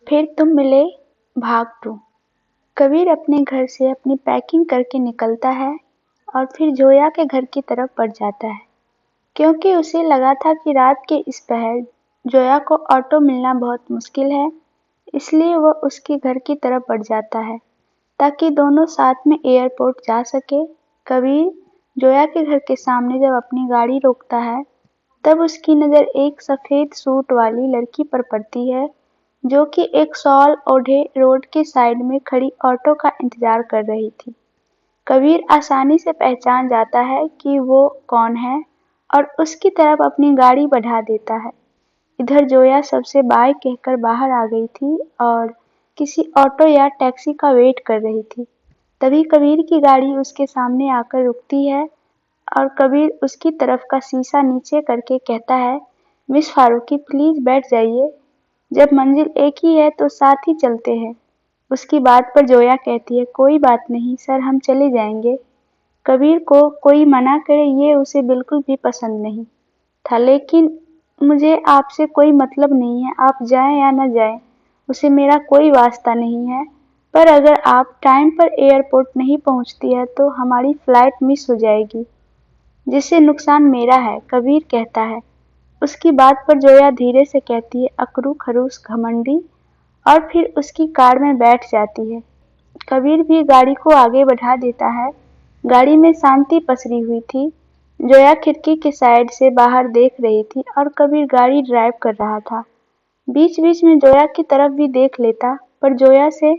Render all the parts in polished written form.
फिर तुम मिले भाग 2। कबीर अपने घर से अपनी पैकिंग करके निकलता है और फिर जोया के घर की तरफ बढ़ जाता है, क्योंकि उसे लगा था कि रात के इस पहर जोया को ऑटो मिलना बहुत मुश्किल है। इसलिए वह उसके घर की तरफ बढ़ जाता है ताकि दोनों साथ में एयरपोर्ट जा सके। कबीर जोया के घर के सामने जब अपनी गाड़ी रोकता है, तब उसकी नज़र एक सफ़ेद सूट वाली लड़की पर पड़ती है, जो कि एक शॉल ओढ़े रोड के साइड में खड़ी ऑटो का इंतजार कर रही थी। कबीर आसानी से पहचान जाता है कि वो कौन है और उसकी तरफ अपनी गाड़ी बढ़ा देता है। इधर जोया सबसे बाय कहकर बाहर आ गई थी और किसी ऑटो या टैक्सी का वेट कर रही थी। तभी कबीर की गाड़ी उसके सामने आकर रुकती है और कबीर उसकी तरफ का शीशा नीचे करके कहता है, मिस फारूकी प्लीज बैठ जाइए, जब मंजिल एक ही है तो साथ ही चलते हैं। उसकी बात पर जोया कहती है, कोई बात नहीं सर, हम चले जाएंगे। कबीर को कोई मना करे ये उसे बिल्कुल भी पसंद नहीं था, लेकिन मुझे आपसे कोई मतलब नहीं है, आप जाएं या न जाएं उसे मेरा कोई वास्ता नहीं है, पर अगर आप टाइम पर एयरपोर्ट नहीं पहुंचती है तो हमारी फ्लाइट मिस हो जाएगी, जिससे नुकसान मेरा है, कबीर कहता है। उसकी बात पर जोया धीरे से कहती है, अकरू खरूस घमंडी, और फिर उसकी कार में बैठ जाती है। कबीर भी गाड़ी को आगे बढ़ा देता है। गाड़ी में शांति पसरी हुई थी। जोया खिड़की के साइड से बाहर देख रही थी और कबीर गाड़ी ड्राइव कर रहा था। बीच बीच में जोया की तरफ भी देख लेता, पर जोया से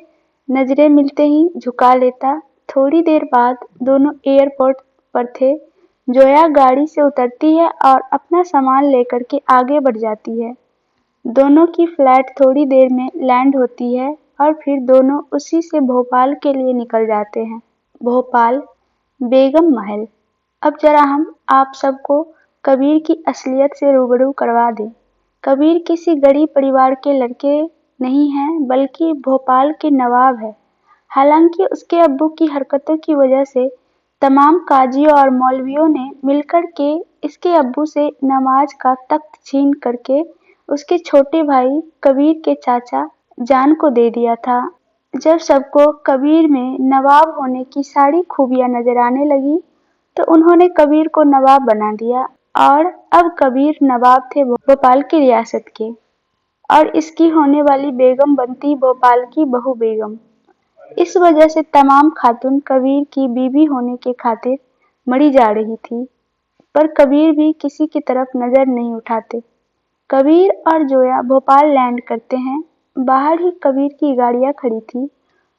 नजरें मिलते ही झुका लेता। थोड़ी देर बाद दोनों एयरपोर्ट पर थे। जोया गाड़ी से उतरती है और अपना सामान लेकर के आगे बढ़ जाती है। दोनों की फ्लाइट थोड़ी देर में लैंड होती है और फिर दोनों उसी से भोपाल के लिए निकल जाते हैं। भोपाल, बेगम महल। अब जरा हम आप सबको कबीर की असलियत से रूबरू करवा दें। कबीर किसी गरीब परिवार के लड़के नहीं हैं, बल्कि भोपाल के नवाब है। हालांकि उसके अब्बू की हरकतों की वजह से तमाम काजियों और मौलवियों ने मिलकर के इसके अब्बू से नमाज का तख्त छीन करके उसके छोटे भाई कबीर के चाचा जान को दे दिया था। जब सबको कबीर में नवाब होने की सारी खूबियां नजर आने लगी, तो उन्होंने कबीर को नवाब बना दिया और अब कबीर नवाब थे भोपाल की रियासत के, और इसकी होने वाली बेगम बनती भोपाल की बहू बेगम। इस वजह से तमाम खातून कबीर की बीवी होने के खातिर मरी जा रही थी, पर कबीर भी किसी की तरफ नजर नहीं उठाते। कबीर और जोया भोपाल लैंड करते हैं। बाहर ही कबीर की गाड़ियां खड़ी थी।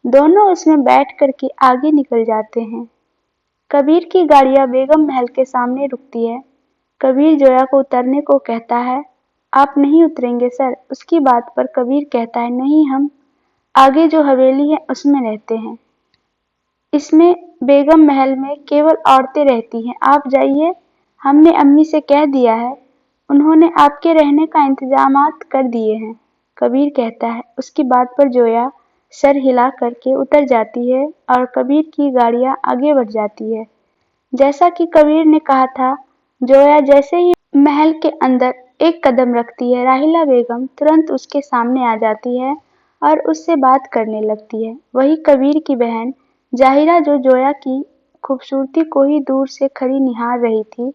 दोनों उसमें बैठ करके आगे निकल जाते हैं। कबीर की गाड़ियां बेगम महल के सामने रुकती है। कबीर जोया को उतरने को कहता है। आप नहीं उतरेंगे सर? उसकी बात पर कबीर कहता है, नहीं, हम आगे जो हवेली है उसमें रहते हैं। इसमें बेगम महल में केवल औरतें रहती हैं, आप जाइए, हमने अम्मी से कह दिया है, उन्होंने आपके रहने का इंतजामात कर दिए हैं, कबीर कहता है। उसकी बात पर जोया सर हिला करके उतर जाती है और कबीर की गाड़ियां आगे बढ़ जाती है। जैसा कि कबीर ने कहा था, जोया जैसे ही महल के अंदर एक कदम रखती है, राहिला बेगम तुरंत उसके सामने आ जाती है और उससे बात करने लगती है। वही कबीर की बहन जाहिरा, जो जोया की खूबसूरती को ही दूर से खड़ी निहार रही थी।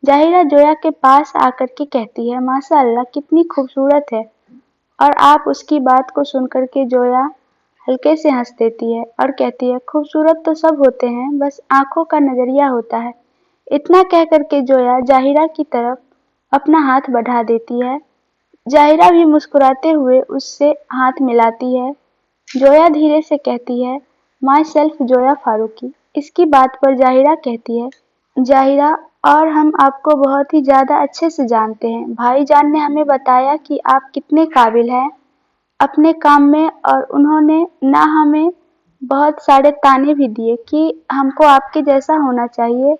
जाहिरा जोया के पास आकर के कहती है, माशाअल्लाह कितनी खूबसूरत है, और आप उसकी बात को सुनकर के जोया हल्के से हंस देती है और कहती है, खूबसूरत तो सब होते हैं, बस आंखों का नजरिया होता है। इतना कह करके जोया जाहिरा की तरफ अपना हाथ बढ़ा देती है। जाहिरा भी मुस्कुराते हुए उससे हाथ मिलाती है। जोया धीरे से कहती है, माई सेल्फ जोया फारूकी। इसकी बात पर जाहिरा कहती है, जाहिरा, और हम आपको बहुत ही ज्यादा अच्छे से जानते हैं। भाईजान ने हमें बताया कि आप कितने काबिल हैं अपने काम में, और उन्होंने ना हमें बहुत सारे ताने भी दिए कि हमको आपके जैसा होना चाहिए,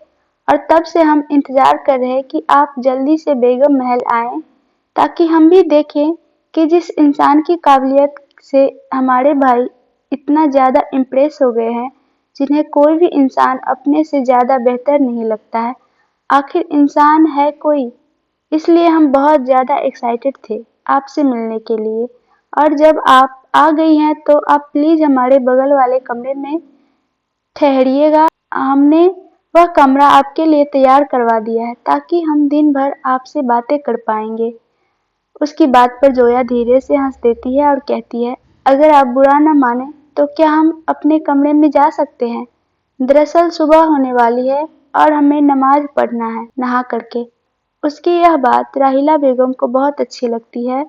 और तब से हम इंतजार कर रहे हैं कि आप जल्दी से बेगम महल आएं, ताकि हम भी देखें कि जिस इंसान की काबिलियत से हमारे भाई इतना ज्यादा इम्प्रेस हो गए हैं, जिन्हें कोई भी इंसान अपने से ज्यादा बेहतर नहीं लगता है, आखिर इंसान है कोई। इसलिए हम बहुत ज्यादा एक्साइटेड थे आपसे मिलने के लिए, और जब आप आ गई हैं तो आप प्लीज हमारे बगल वाले कमरे में ठहरिएगा। हमने वह कमरा आपके लिए तैयार करवा दिया है ताकि हम दिन भर आपसे बातें कर पाएंगे। उसकी बात पर जोया धीरे से हंस देती है और कहती है, अगर आप बुरा न माने तो क्या हम अपने कमरे में जा सकते हैं? दरअसल सुबह होने वाली है और हमें नमाज पढ़ना है नहा करके। उसकी यह बात राहिला बेगम को बहुत अच्छी लगती है।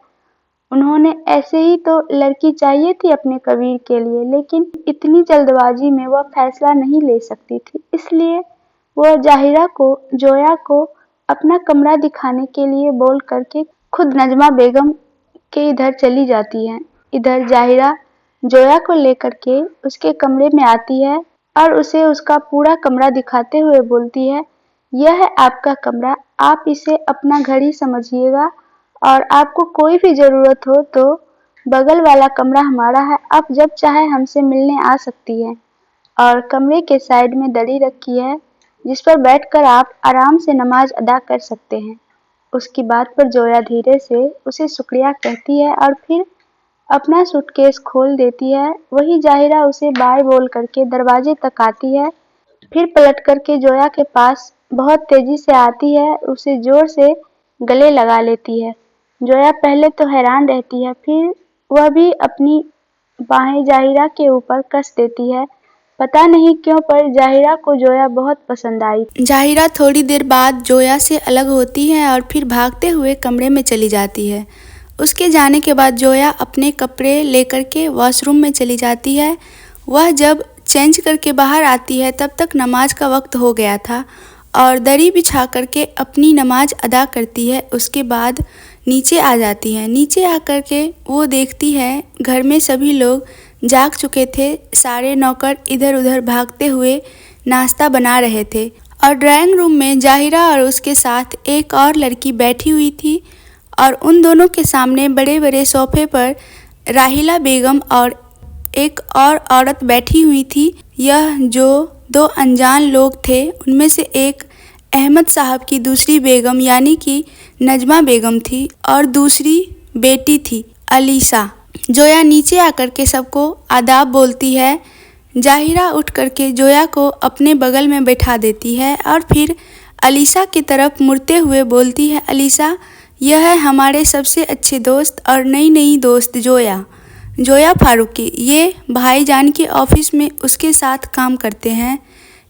उन्होंने ऐसे ही तो लड़की चाहिए थी अपने कबीर के लिए, लेकिन इतनी जल्दबाजी में वह फैसला नहीं ले सकती थी। इसलिए वह जोया को अपना कमरा दिखाने के लिए बोल करके खुद नजमा बेगम के इधर चली जाती है। इधर जाहिरा जोया को लेकर के उसके कमरे में आती है और उसे उसका पूरा कमरा दिखाते हुए बोलती है, यह है आपका कमरा, आप इसे अपना घर ही समझिएगा और आपको कोई भी जरूरत हो तो बगल वाला कमरा हमारा है, आप जब चाहे हमसे मिलने आ सकती हैं। और कमरे के साइड में दरी रखी है जिस पर बैठकर आप आराम से नमाज अदा कर सकते हैं। उसकी बात पर जोया धीरे से उसे शुक्रिया कहती है और फिर अपना सूटकेस खोल देती है। वही जाहिरा उसे बाय बोल करके दरवाजे तक आती है, फिर पलट करके जोया के पास बहुत तेजी से आती है, उसे जोर से गले लगा लेती है। जोया पहले तो हैरान रहती है, फिर वह भी अपनी बाहें जाहिरा के ऊपर कस देती है। पता नहीं क्यों पर जाहिरा को जोया बहुत पसंद आई। जाहिरा थोड़ी देर बाद जोया से अलग होती है और फिर भागते हुए कमरे में चली जाती है। उसके जाने के बाद जोया अपने कपड़े लेकर के वॉशरूम में चली जाती है। वह जब चेंज करके बाहर आती है तब तक नमाज का वक्त हो गया था और दरी बिछा करके अपनी नमाज अदा करती है। उसके बाद नीचे आ जाती है। नीचे आकर के वो देखती है घर में सभी लोग जाग चुके थे। सारे नौकर इधर उधर भागते हुए नाश्ता बना रहे थे और ड्राइंग रूम में जाहिरा और उसके साथ एक और लड़की बैठी हुई थी और उन दोनों के सामने बड़े बड़े सोफे पर राहिला बेगम और एक और औरत बैठी हुई थी। यह जो दो अनजान लोग थे उनमें से एक अहमद साहब की दूसरी बेगम यानी कि नजमा बेगम थी और दूसरी बेटी थी अलीसा। जोया नीचे आकर के सबको आदाब बोलती है। जाहिरा उठ करके जोया को अपने बगल में बैठा देती है और फिर अलीसा की तरफ मुड़ते हुए बोलती है, अलीसा यह है हमारे सबसे अच्छे दोस्त और नई दोस्त जोया फारूकी। ये भाईजान के ऑफिस में उसके साथ काम करते हैं।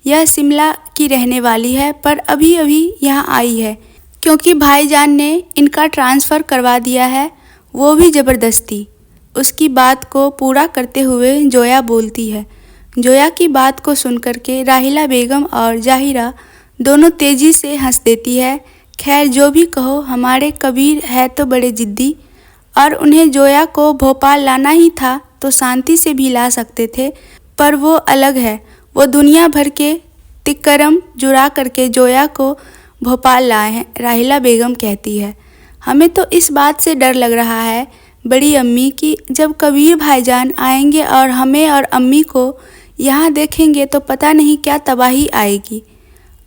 यह शिमला की रहने वाली है पर अभी अभी यहाँ आई है क्योंकि भाईजान ने इनका ट्रांसफ़र करवा दिया है, वो भी ज़बरदस्ती। उसकी बात को पूरा करते हुए जोया बोलती है। जोया की बात को सुनकर के राहिला बेगम और जाहिरा दोनों तेज़ी से हंस देती है। खैर जो भी कहो, हमारे कबीर है तो बड़े ज़िद्दी और उन्हें जोया को भोपाल लाना ही था तो शांति से भी ला सकते थे, पर वो अलग है। वो दुनिया भर के तिक्करम जुड़ा करके जोया को भोपाल लाए हैं। राहिला बेगम कहती है, हमें तो इस बात से डर लग रहा है बड़ी अम्मी कि जब कबीर भाईजान आएंगे और हमें और अम्मी को यहाँ देखेंगे तो पता नहीं क्या तबाही आएगी।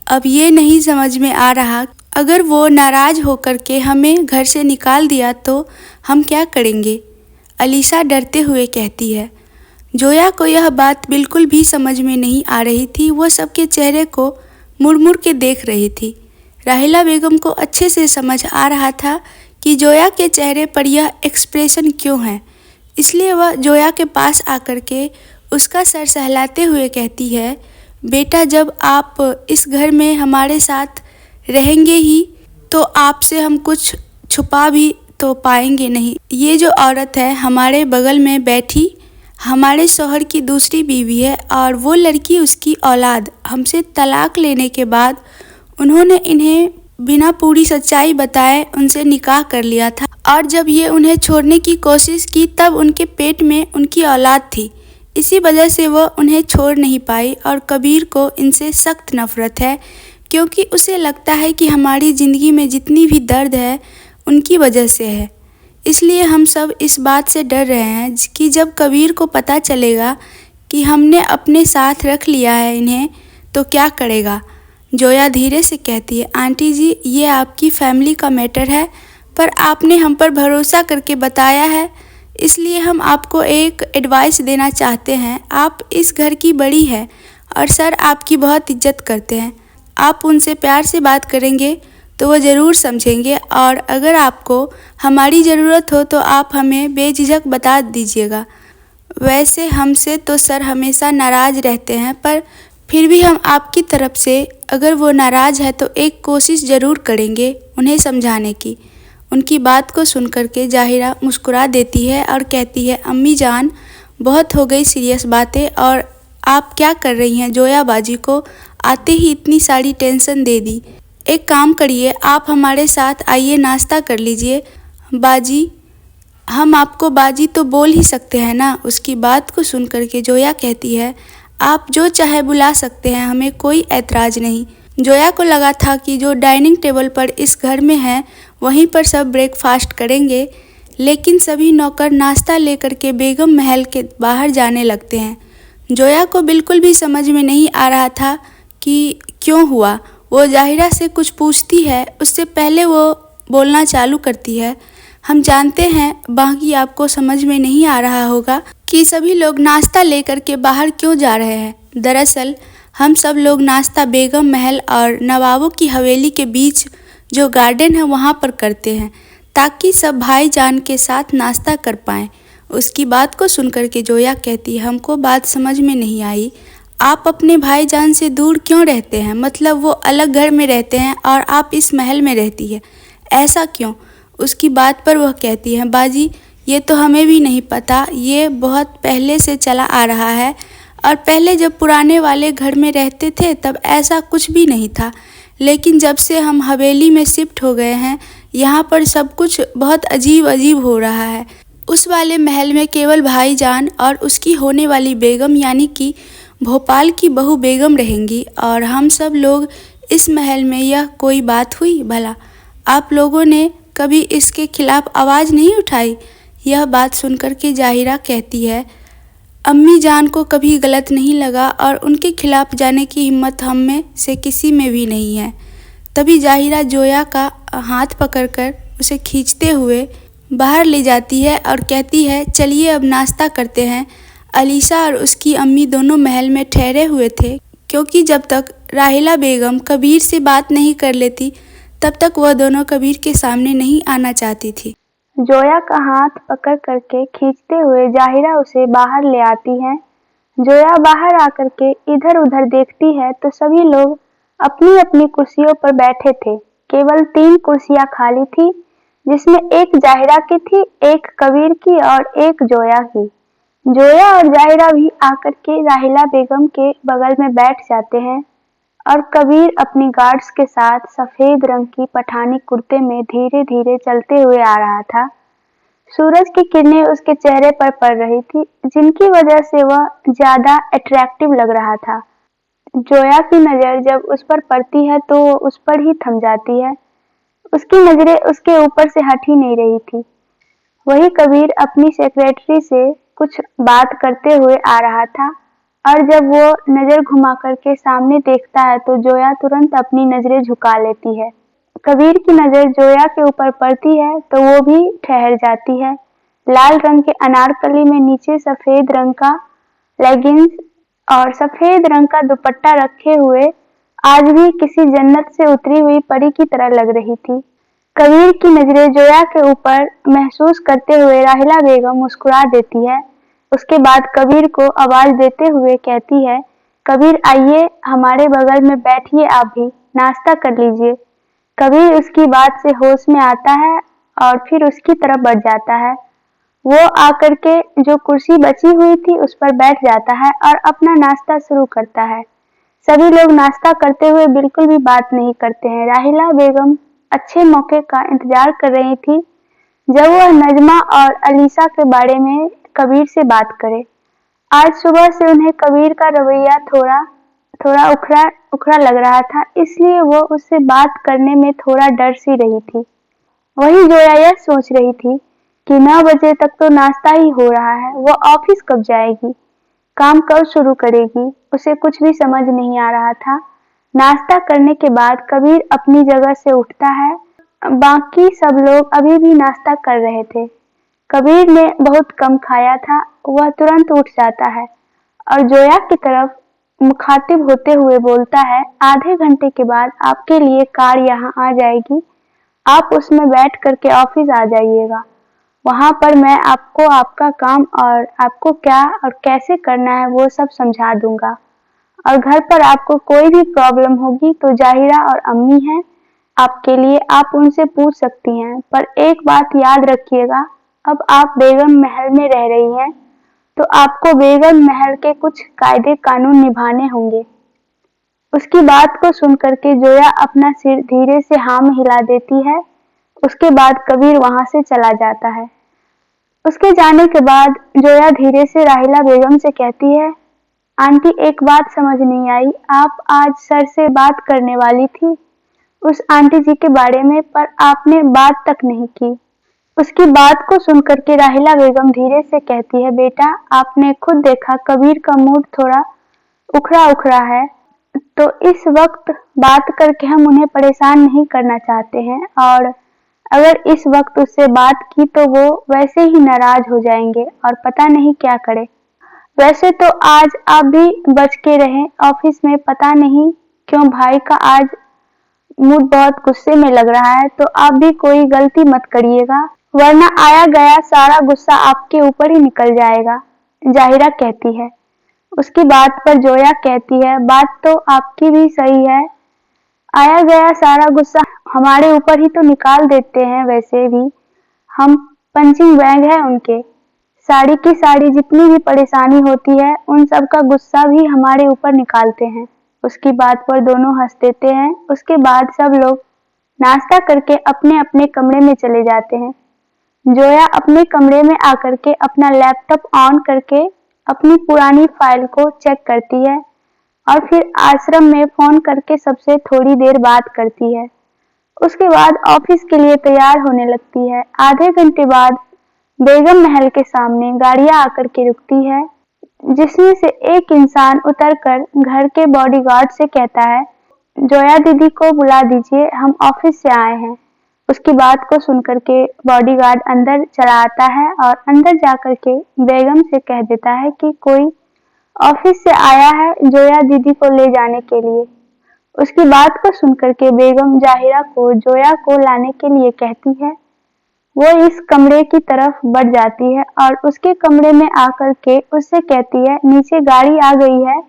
अब ये नहीं समझ में आ रहा, अगर वो नाराज़ होकर के हमें घर से निकाल दिया तो हम क्या करेंगे? अलीसा डरते हुए कहती है। जोया को यह बात बिल्कुल भी समझ में नहीं आ रही थी। वो सबके चेहरे को मुड़ मुड़ के देख रही थी। राहिला बेगम को अच्छे से समझ आ रहा था कि जोया के चेहरे पर यह एक्सप्रेशन क्यों है, इसलिए वह जोया के पास आकर के उसका सर सहलाते हुए कहती है, बेटा जब आप इस घर में हमारे साथ रहेंगे ही तो आपसे हम कुछ छुपा भी तो पाएंगे नहीं। ये जो औरत है हमारे बगल में बैठी हमारे शौहर की दूसरी बीवी है और वो लड़की उसकी औलाद। हमसे तलाक लेने के बाद उन्होंने इन्हें बिना पूरी सच्चाई बताए उनसे निकाह कर लिया था और जब ये उन्हें छोड़ने की कोशिश की तब उनके पेट में उनकी औलाद थी। इसी वजह से वह उन्हें छोड़ नहीं पाई और कबीर को इनसे सख्त नफरत है क्योंकि उसे लगता है कि हमारी ज़िंदगी में जितनी भी दर्द है उनकी वजह से है। इसलिए हम सब इस बात से डर रहे हैं कि जब कबीर को पता चलेगा कि हमने अपने साथ रख लिया है इन्हें तो क्या करेगा। जोया धीरे से कहती है, आंटी जी ये आपकी फैमिली का मैटर है पर आपने हम पर भरोसा करके बताया है इसलिए हम आपको एक एडवाइस देना चाहते हैं। आप इस घर की बड़ी हैं और सर आपकी बहुत इज्जत करते हैं। आप उनसे प्यार से बात करेंगे तो वो ज़रूर समझेंगे, और अगर आपको हमारी ज़रूरत हो तो आप हमें बेझिझक बता दीजिएगा। वैसे हमसे तो सर हमेशा नाराज़ रहते हैं, पर फिर भी हम आपकी तरफ से अगर वो नाराज़ है तो एक कोशिश ज़रूर करेंगे उन्हें समझाने की। उनकी बात को सुनकर के जाहिरा मुस्कुरा देती है और कहती है, अम्मी जान बहुत हो गई सीरियस बातें, और आप क्या कर रही हैं? जोया बाजी को आते ही इतनी सारी टेंशन दे दी। एक काम करिए, आप हमारे साथ आइए, नाश्ता कर लीजिए। बाजी, हम आपको बाजी तो बोल ही सकते हैं ना। उसकी बात को सुनकर के जोया कहती है, आप जो चाहे बुला सकते हैं, हमें कोई ऐतराज़ नहीं। जोया को लगा था कि जो डाइनिंग टेबल पर इस घर में है वहीं पर सब ब्रेकफास्ट करेंगे, लेकिन सभी नौकर नाश्ता लेकर के बेगम महल के बाहर जाने लगते हैं। जोया को बिल्कुल भी समझ में नहीं आ रहा था कि क्यों हुआ। वो जाहिरा से कुछ पूछती है, उससे पहले वो बोलना चालू करती है, हम जानते हैं बाकी आपको समझ में नहीं आ रहा होगा कि सभी लोग नाश्ता लेकर के बाहर क्यों जा रहे हैं। दरअसल हम सब लोग नाश्ता बेगम महल और नवाबों की हवेली के बीच जो गार्डन है वहाँ पर करते हैं, ताकि सब भाईजान के साथ नाश्ता कर पाएँ। उसकी बात को सुनकर के जोया कहती है, हमको बात समझ में नहीं आई। आप अपने भाईजान से दूर क्यों रहते हैं? मतलब वो अलग घर में रहते हैं और आप इस महल में रहती है, ऐसा क्यों? उसकी बात पर वह कहती है, बाजी ये तो हमें भी नहीं पता, ये बहुत पहले से चला आ रहा है, और पहले जब पुराने वाले घर में रहते थे तब ऐसा कुछ भी नहीं था, लेकिन जब से हम हवेली में शिफ्ट हो गए हैं यहाँ पर सब कुछ बहुत अजीब अजीब हो रहा है। उस वाले महल में केवल भाईजान और उसकी होने वाली बेगम यानी कि भोपाल की बहू बेगम रहेंगी, और हम सब लोग इस महल में। यह कोई बात हुई भला? आप लोगों ने कभी इसके खिलाफ आवाज़ नहीं उठाई? यह बात सुनकर के जाहिरा कहती है, अम्मी जान को कभी गलत नहीं लगा और उनके खिलाफ जाने की हिम्मत हम में से किसी में भी नहीं है। तभी जाहिरा जोया का हाथ पकड़कर उसे खींचते हुए बाहर ले जाती है और कहती है, चलिए अब नाश्ता करते हैं। अलीशा और उसकी अम्मी दोनों महल में ठहरे हुए थे, क्योंकि जब तक राहिला बेगम कबीर से बात नहीं कर लेती तब तक वह दोनों कबीर के सामने नहीं आना चाहती थी। जोया का हाथ पकड़ करके खींचते हुए जाहिरा उसे बाहर ले आती है। जोया बाहर आकर के इधर उधर देखती है तो सभी लोग अपनी अपनी कुर्सियों पर बैठे थे। केवल 3 कुर्सियां खाली थी, जिसमें एक जाहिरा की थी, एक कबीर की और एक जोया की। जोया और जाहिरा भी आकर के राहिला बेगम के बगल में बैठ जाते हैं, और कबीर अपनी गार्ड्स के साथ सफेद रंग की पठानी कुर्ते में धीरे धीरे चलते हुए आ रहा था। सूरज की किरणें उसके चेहरे पर पड़ रही थी, जिनकी वजह से वह ज्यादा अट्रैक्टिव लग रहा था। जोया की नजर जब उस पर पड़ती है तो वो उस पर ही थम जाती है। उसकी नजरें उसके ऊपर से हट ही नहीं रही थी। वही कबीर अपनी सेक्रेटरी से कुछ बात करते हुए आ रहा था, और जब वो नजर घुमा करके सामने देखता है तो जोया तुरंत अपनी नजरें झुका लेती है। कबीर की नजर जोया के ऊपर पड़ती है तो वो भी ठहर जाती है। लाल रंग के अनारकली में नीचे सफेद रंग का लेगिंग्स और सफेद रंग का दुपट्टा रखे हुए आज भी किसी जन्नत से उतरी हुई परी की तरह लग रही थी। कबीर की नजरें जोया के ऊपर महसूस करते हुए राहिला बेगम मुस्कुरा देती है। उसके बाद कबीर को आवाज देते हुए कहती है, कबीर आइए, हमारे बगल में बैठिए, आप भी नाश्ता कर लीजिए। कबीर उसकी बात से होश में आता है और फिर उसकी तरफ बढ़ जाता है। वो आकर के जो कुर्सी बची हुई थी उस पर बैठ जाता है और अपना नाश्ता शुरू करता है। सभी लोग नाश्ता करते हुए बिल्कुल भी बात नहीं करते हैं। राहिला बेगम अच्छे मौके का इंतजार कर रही थी जब वह नजमा और अलीशा के बारे में कबीर से बात करे। आज सुबह से उन्हें कबीर का रवैया थोड़ा उखड़ा लग रहा था, इसलिए वो उससे बात करने में थोड़ा डर सी रही थी। वही जोया यह सोच रही थी कि 9 बजे तक तो नाश्ता ही हो रहा है, वो ऑफिस कब जाएगी, काम कब शुरू करेगी, उसे कुछ भी समझ नहीं आ रहा था। नाश्ता करने के बाद कबीर अपनी जगह से उठता है। बाकी सब लोग अभी भी नाश्ता कर रहे थे। कबीर ने बहुत कम खाया था। वह तुरंत उठ जाता है और जोया की तरफ मुखातिब होते हुए बोलता है, आधे घंटे के बाद आपके लिए कार यहाँ आ जाएगी। आप उसमें बैठ करके ऑफिस आ जाइएगा। वहां पर मैं आपको आपका काम और आपको क्या और कैसे करना है वो सब समझा दूंगा। और घर पर आपको कोई भी प्रॉब्लम होगी तो जाहिरा और अम्मी हैं आपके लिए, आप उनसे पूछ सकती हैं। पर एक बात याद रखिएगा, अब आप बेगम महल में रह रही हैं तो आपको बेगम महल के कुछ कायदे कानून निभाने होंगे। उसकी बात को सुनकर के जोया अपना सिर धीरे से हाँ में हिला देती है। उसके बाद कबीर वहां से चला जाता है। उसके जाने के बाद जोया धीरे से राहिला बेगम से कहती है, आंटी एक बात समझ नहीं आई, आप आज सर से बात करने वाली थी उस आंटी जी के बारे में, पर आपने बात तक नहीं की। उसकी बात को सुनकर के राहिला बेगम धीरे से कहती है, बेटा आपने खुद देखा कबीर का मूड थोड़ा उखड़ा उखड़ा है, तो इस वक्त बात करके हम उन्हें परेशान नहीं करना चाहते हैं, और अगर इस वक्त उससे बात की तो वो वैसे ही नाराज हो जाएंगे और पता नहीं क्या करे। वैसे तो आज आप भी बच के रहें, ऑफिस में पता नहीं क्यों भाई का आज मूड बहुत गुस्से में लग रहा है, तो आप भी कोई गलती मत करिएगा वरना आया गया सारा गुस्सा आपके ऊपर ही निकल जाएगा, जाहिरा कहती है। उसकी बात पर जोया कहती है, बात तो आपकी भी सही है, आया गया सारा गुस्सा हमारे ऊपर ही तो निकाल देते हैं, वैसे भी हम पंचिंग बैग है उनके। साड़ी की साड़ी जितनी भी परेशानी होती है उन सब का गुस्सा भी हमारे ऊपर निकालते हैं। उसकी बात पर दोनों हंस देते हैं। उसके बाद सब लोग नाश्ता करके अपने अपने कमरे में चले जाते हैं। जोया अपने कमरे में आकर के अपना लैपटॉप ऑन करके अपनी पुरानी फाइल को चेक करती है और फिर आश्रम में फोन करके सबसे थोड़ी देर बात करती है। उसके बाद ऑफिस के लिए तैयार होने लगती है। आधे घंटे बाद बेगम महल के सामने गाड़ियां आकर के रुकती है, जिसमें से एक इंसान उतरकर घर के बॉडीगार्ड से कहता है, जोया दीदी को बुला दीजिए, हम ऑफिस से आए हैं। उसकी बात को सुनकर के बॉडीगार्ड अंदर चला आता है और अंदर जाकर के बेगम से कह देता है कि कोई ऑफिस से आया है जोया दीदी को ले जाने के लिए। उसकी बात को सुनकर के बेगम जाहिरा को जोया को लाने के लिए कहती है। वो इस कमरे की तरफ बढ़ जाती है और उसके कमरे में आकर के उससे कहती है, नीचे गाड़ी आ गई है,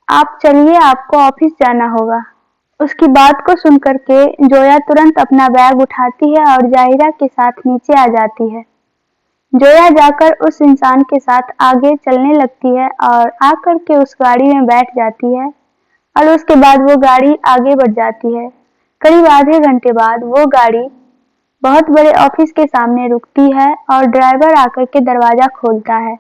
आप चलिए, आपको ऑफिस जाना होगा। उसकी बात को सुनकर के जोया तुरंत अपना बैग उठाती है और जाहिरा के साथ नीचे आ जाती है। जोया जाकर उस इंसान के साथ आगे चलने लगती है और आकर के उस गाड़ी में बैठ जाती है और उसके बाद वो गाड़ी आगे बढ़ जाती है। करीब आधे घंटे बाद वो गाड़ी बहुत बड़े ऑफिस के सामने रुकती है और ड्राइवर आकर के दरवाजा खोलता है।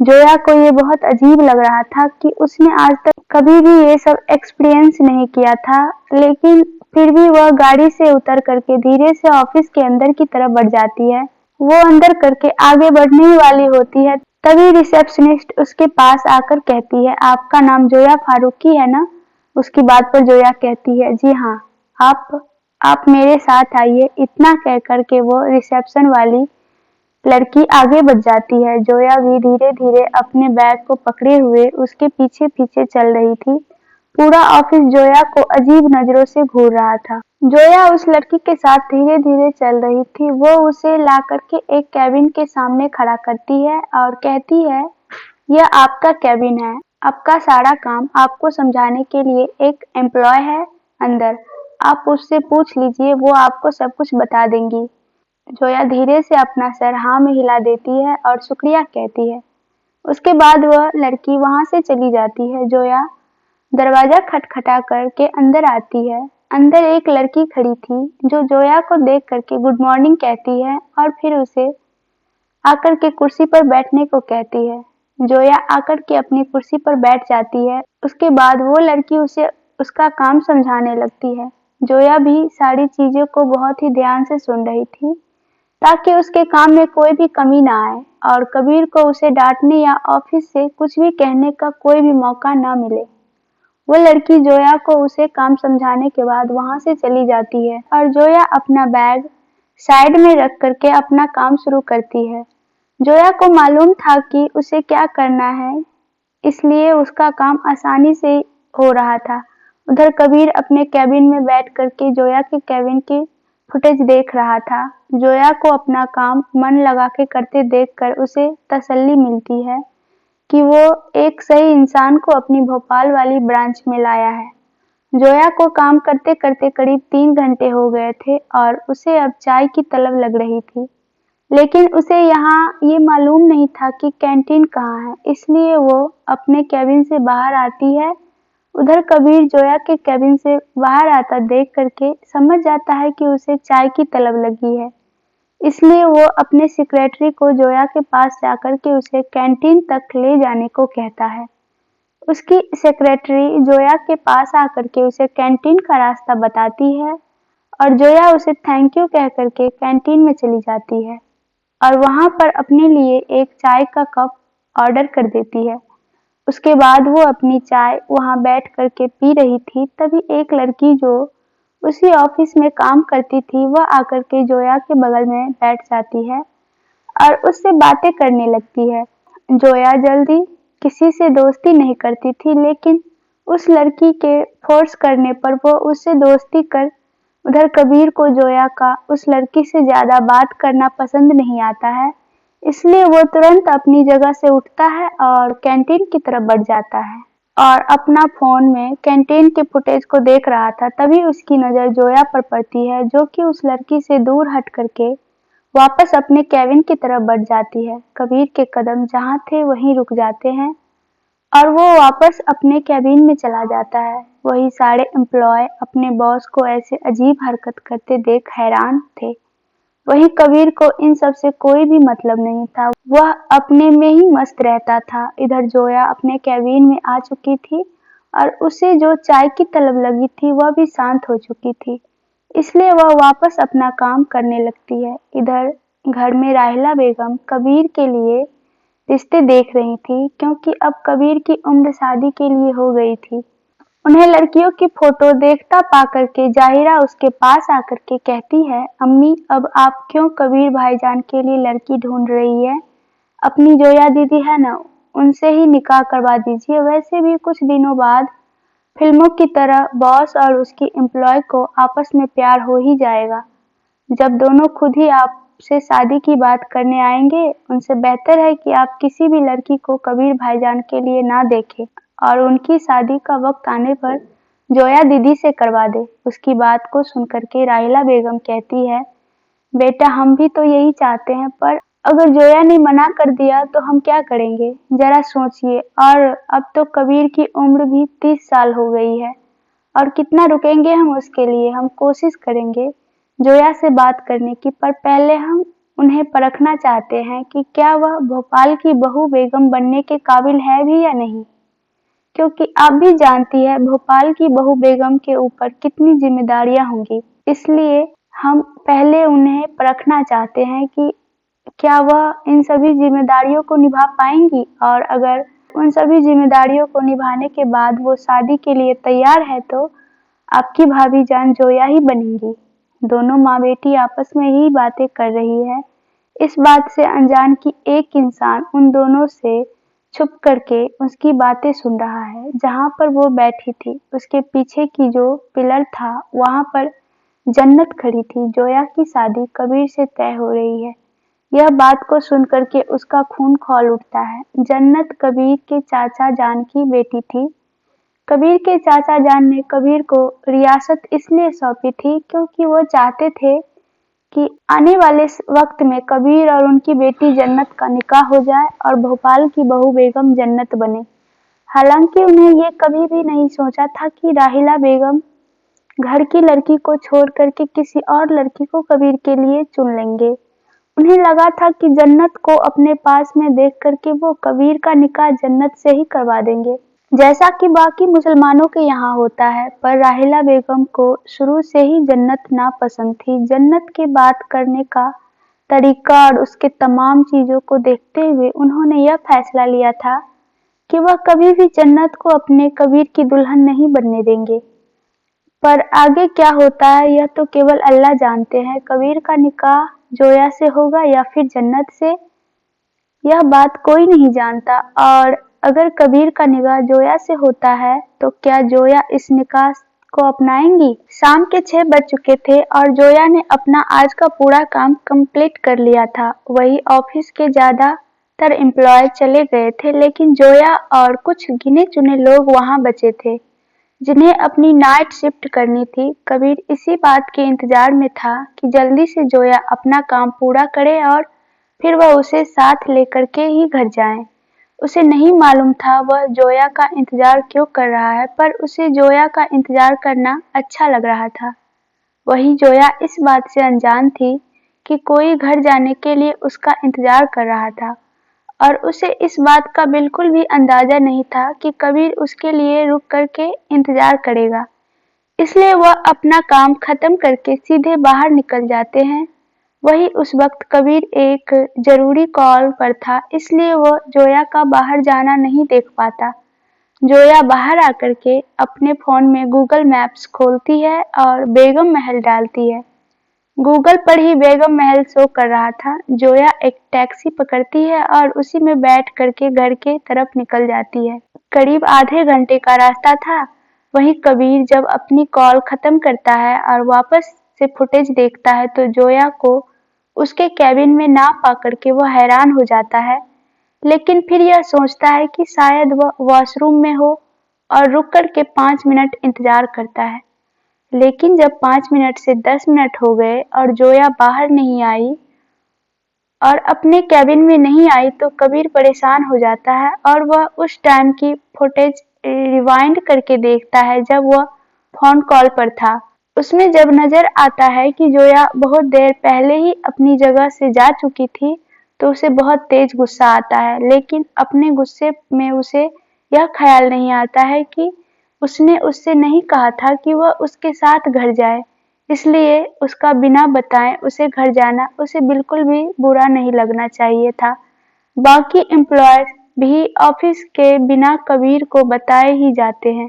जोया को ये बहुत अजीब लग रहा था कि उसने आज तक कभी भी ये सब एक्सपीरियंस नहीं किया था, लेकिन फिर भी वह गाड़ी से उतर करके धीरे से ऑफिस के अंदर की तरफ बढ़ जाती है। वो अंदर करके आगे बढ़ने ही वाली होती है, तभी रिसेप्शनिस्ट उसके पास आकर कहती है, आपका नाम जोया फारूकी है ना? उसकी बात पर जोया कहती है, जी हाँ, आप मेरे साथ आइए। इतना कह करके वो रिसेप्शन वाली लड़की आगे बढ़ जाती है। जोया भी धीरे धीरे अपने बैग को पकड़े हुए उसके पीछे पीछे चल रही थी। पूरा ऑफिस जोया को अजीब नजरों से घूर रहा था। जोया उस लड़की के साथ धीरे धीरे चल रही थी। वो उसे ला करके एक कैबिन के सामने खड़ा करती है और कहती है, यह आपका कैबिन है, आपका सारा काम आपको समझाने के लिए एक एम्प्लॉय है अंदर, आप उससे पूछ लीजिए, वो आपको सब कुछ बता देंगी। जोया धीरे से अपना सर हाँ में हिला देती है और शुक्रिया कहती है। उसके बाद वह लड़की वहां से चली जाती है। जोया दरवाजा खटखटा करके अंदर आती है। अंदर एक लड़की खड़ी थी जो जोया को देख करके गुड मॉर्निंग कहती है और फिर उसे आकर के कुर्सी पर बैठने को कहती है। जोया आकर के अपनी कुर्सी पर बैठ जाती है। उसके बाद वो लड़की उसे उसका काम समझाने लगती है। जोया भी सारी चीजों को बहुत ही ध्यान से सुन रही थी ताकि उसके काम में कोई भी कमी ना आए और कबीर को उसे डांटने या ऑफिस से कुछ भी कहने का कोई भी मौका ना मिले। वो लड़की जोया को उसे काम समझाने के बाद वहां से चली जाती है और जोया अपना बैग साइड में रख करके अपना काम शुरू करती है। जोया को मालूम था कि उसे क्या करना है, इसलिए उसका काम आसानी से हो रहा था। उधर कबीर अपने केबिन में बैठ करके जोया के केबिन की फुटेज देख रहा था। जोया को अपना काम मन लगा के करते देखकर उसे तसल्ली मिलती है कि वो एक सही इंसान को अपनी भोपाल वाली ब्रांच में लाया है। जोया को काम करते करते करीब 3 घंटे हो गए थे और उसे अब चाय की तलब लग रही थी, लेकिन उसे यहाँ ये मालूम नहीं था कि कैंटीन कहाँ है, इसलिए वो अपने केबिन से बाहर आती है। उधर कबीर जोया के केबिन से बाहर आता देख करके समझ जाता है कि उसे चाय की तलब लगी है, इसलिए वो अपने सेक्रेटरी को जोया के पास जाकर के उसे कैंटीन तक ले जाने को कहता है। उसकी सेक्रेटरी जोया के पास आकर के उसे कैंटीन का रास्ता बताती है और जोया उसे थैंक यू कह करके कैंटीन में चली जाती है और वहां पर अपने लिए एक चाय का कप ऑर्डर कर देती है। उसके बाद वो अपनी चाय वहां बैठ करके पी रही थी, तभी एक लड़की जो उसी ऑफिस में काम करती थी वह आकर के जोया के बगल में बैठ जाती है और उससे बातें करने लगती है। जोया जल्दी किसी से दोस्ती नहीं करती थी, लेकिन उस लड़की के फोर्स करने पर वो उससे दोस्ती कर उधर कबीर को जोया का उस लड़की से ज्यादा बात करना पसंद नहीं आता है, इसलिए वो तुरंत अपनी जगह से उठता है और कैंटीन की तरफ बढ़ जाता है और अपना फोन में कैंटीन के फुटेज को देख रहा था। तभी उसकी नजर जोया पर पड़ती है, जो कि उस लड़की से दूर हट करके वापस अपने केबिन की तरफ बढ़ जाती है। कबीर के कदम जहाँ थे वहीं रुक जाते हैं और वो वापस अपने केबिन में चला जाता है। वही सारे एम्प्लॉय अपने बॉस को ऐसे अजीब हरकत करते देख हैरान थे। वहीं कबीर को इन सब से कोई भी मतलब नहीं था, वह अपने में ही मस्त रहता था। इधर जोया अपने केबिन में आ चुकी थी और उसे जो चाय की तलब लगी थी वह भी शांत हो चुकी थी, इसलिए वह वापस अपना काम करने लगती है। इधर घर में राहिला बेगम कबीर के लिए रिश्ते देख रही थी, क्योंकि अब कबीर की उम्र शादी के लिए हो गई थी। उन्हें लड़कियों की फोटो देखता पा करके जाहिरा उसके पास आकर के कहती है, अम्मी अब आप क्यों कबीर भाईजान के लिए लड़की ढूंढ रही है? अपनी जोया दीदी है ना, उनसे ही निकाह करवा दीजिए। वैसे भी कुछ दिनों बाद फिल्मों की तरह बॉस और उसकी एम्प्लॉय को आपस में प्यार हो ही जाएगा। जब दोनों खुद ही आपसे शादी की बात करने आएंगे, उनसे बेहतर है कि आप किसी भी लड़की को कबीर भाईजान के लिए ना देखें और उनकी शादी का वक्त आने पर जोया दीदी से करवा दे। उसकी बात को सुनकर के राहिला बेगम कहती है, बेटा हम भी तो यही चाहते हैं, पर अगर जोया ने मना कर दिया तो हम क्या करेंगे? जरा सोचिए, और अब तो कबीर की उम्र भी 30 साल हो गई है और कितना रुकेंगे हम उसके लिए? हम कोशिश करेंगे जोया से बात करने की, पर पहले हम उन्हें परखना चाहते हैं कि क्या वह भोपाल की बहू बेगम बनने के काबिल है भी या नहीं, क्योंकि आप भी जानती है भोपाल की बहू बेगम के ऊपर कितनी जिम्मेदारियां होंगी। इसलिए हम पहले उन्हें परखना चाहते हैं कि क्या वह इन सभी जिम्मेदारियों को निभा पाएंगी, और अगर उन सभी जिम्मेदारियों को निभाने के बाद वो शादी के लिए तैयार है तो आपकी भाभी जान जोया ही बनेंगी। दोनों माँ बेटी आपस में ही बातें कर रही है। इस बात से अनजान कि एक इंसान उन दोनों से छुप करके उसकी बातें सुन रहा है। जहाँ पर वो बैठी थी उसके पीछे की जो पिलर था वहां पर जन्नत खड़ी थी। जोया की शादी कबीर से तय हो रही है। यह बात को सुनकर के उसका खून खौल उठता है। जन्नत कबीर के चाचा जान की बेटी थी। कबीर के चाचा जान ने कबीर को रियासत इसलिए सौंपी थी क्योंकि वो चाहते थे कि आने वाले वक्त में कबीर और उनकी बेटी जन्नत का निकाह हो जाए और भोपाल की बहू बेगम जन्नत बने। हालांकि उन्हें ये कभी भी नहीं सोचा था कि राहिला बेगम घर की लड़की को छोड़ करके किसी और लड़की को कबीर के लिए चुन लेंगे। उन्हें लगा था कि जन्नत को अपने पास में देख करके वो कबीर का निकाह जन्नत से ही करवा देंगे, जैसा कि बाकी मुसलमानों के यहाँ होता है। पर राहिला बेगम को शुरू से ही जन्नत नापसंद थी। जन्नत के बात करने का तरीका और उसके तमाम चीजों को देखते हुए उन्होंने यह फैसला लिया था कि वह कभी भी जन्नत को अपने कबीर की दुल्हन नहीं बनने देंगे। पर आगे क्या होता है यह तो केवल अल्लाह जानते हैं। कबीर का निकाह जोया से होगा या फिर जन्नत से, यह बात कोई नहीं जानता, और अगर कबीर का निकाह जोया से होता है तो क्या जोया इस निकाह को अपनाएंगी? शाम के 6 बज चुके थे और जोया ने अपना आज का पूरा काम कंप्लीट कर लिया था। वही ऑफिस के ज्यादातर एम्प्लॉय चले गए थे, लेकिन जोया और कुछ गिने चुने लोग वहां बचे थे जिन्हें अपनी नाइट शिफ्ट करनी थी। कबीर इसी बात के इंतजार में था कि जल्दी से जोया अपना काम पूरा करे और फिर वह उसे साथ लेकर के ही घर जाए। उसे नहीं मालूम था वह जोया का इंतजार क्यों कर रहा है, पर उसे जोया का इंतजार करना अच्छा लग रहा था। वहीं जोया इस बात से अनजान थी कि कोई घर जाने के लिए उसका इंतजार कर रहा था, और उसे इस बात का बिल्कुल भी अंदाजा नहीं था कि कबीर उसके लिए रुक करके इंतजार करेगा। इसलिए वह अपना काम खत्म करके सीधे बाहर निकल जाते हैं। वही उस वक्त कबीर एक जरूरी कॉल पर था, इसलिए वह जोया का बाहर जाना नहीं देख पाता। जोया बाहर आकर के अपने फोन में गूगल मैप्स खोलती है और बेगम महल डालती है। गूगल पर ही बेगम महल शो कर रहा था। जोया एक टैक्सी पकड़ती है और उसी में बैठ करके घर के तरफ निकल जाती है। करीब आधे घंटे का रास्ता था। वहीं कबीर जब अपनी कॉल खत्म करता है और वापस से फुटेज देखता है तो जोया को उसके कैबिन में ना पा करके वह हैरान हो जाता है, लेकिन फिर यह सोचता है कि शायद वह वॉशरूम में हो और रुक कर के 5 मिनट इंतजार करता है। लेकिन जब 5 मिनट से 10 मिनट हो गए और जोया बाहर नहीं आई और अपने कैबिन में नहीं आई तो कबीर परेशान हो जाता है और वह उस टाइम की फुटेज रिवाइंड करके देखता है जब वह फोन कॉल पर था। उसमें जब नजर आता है कि जोया बहुत देर पहले ही अपनी जगह से जा चुकी थी तो उसे बहुत तेज गुस्सा आता है, लेकिन अपने गुस्से में उसे यह ख्याल नहीं आता है कि उसने उससे नहीं कहा था कि वह उसके साथ घर जाए, इसलिए उसका बिना बताए उसे घर जाना उसे बिल्कुल भी बुरा नहीं लगना चाहिए था। बाकी एम्प्लॉयज भी ऑफिस के बिना कबीर को बताए ही जाते हैं,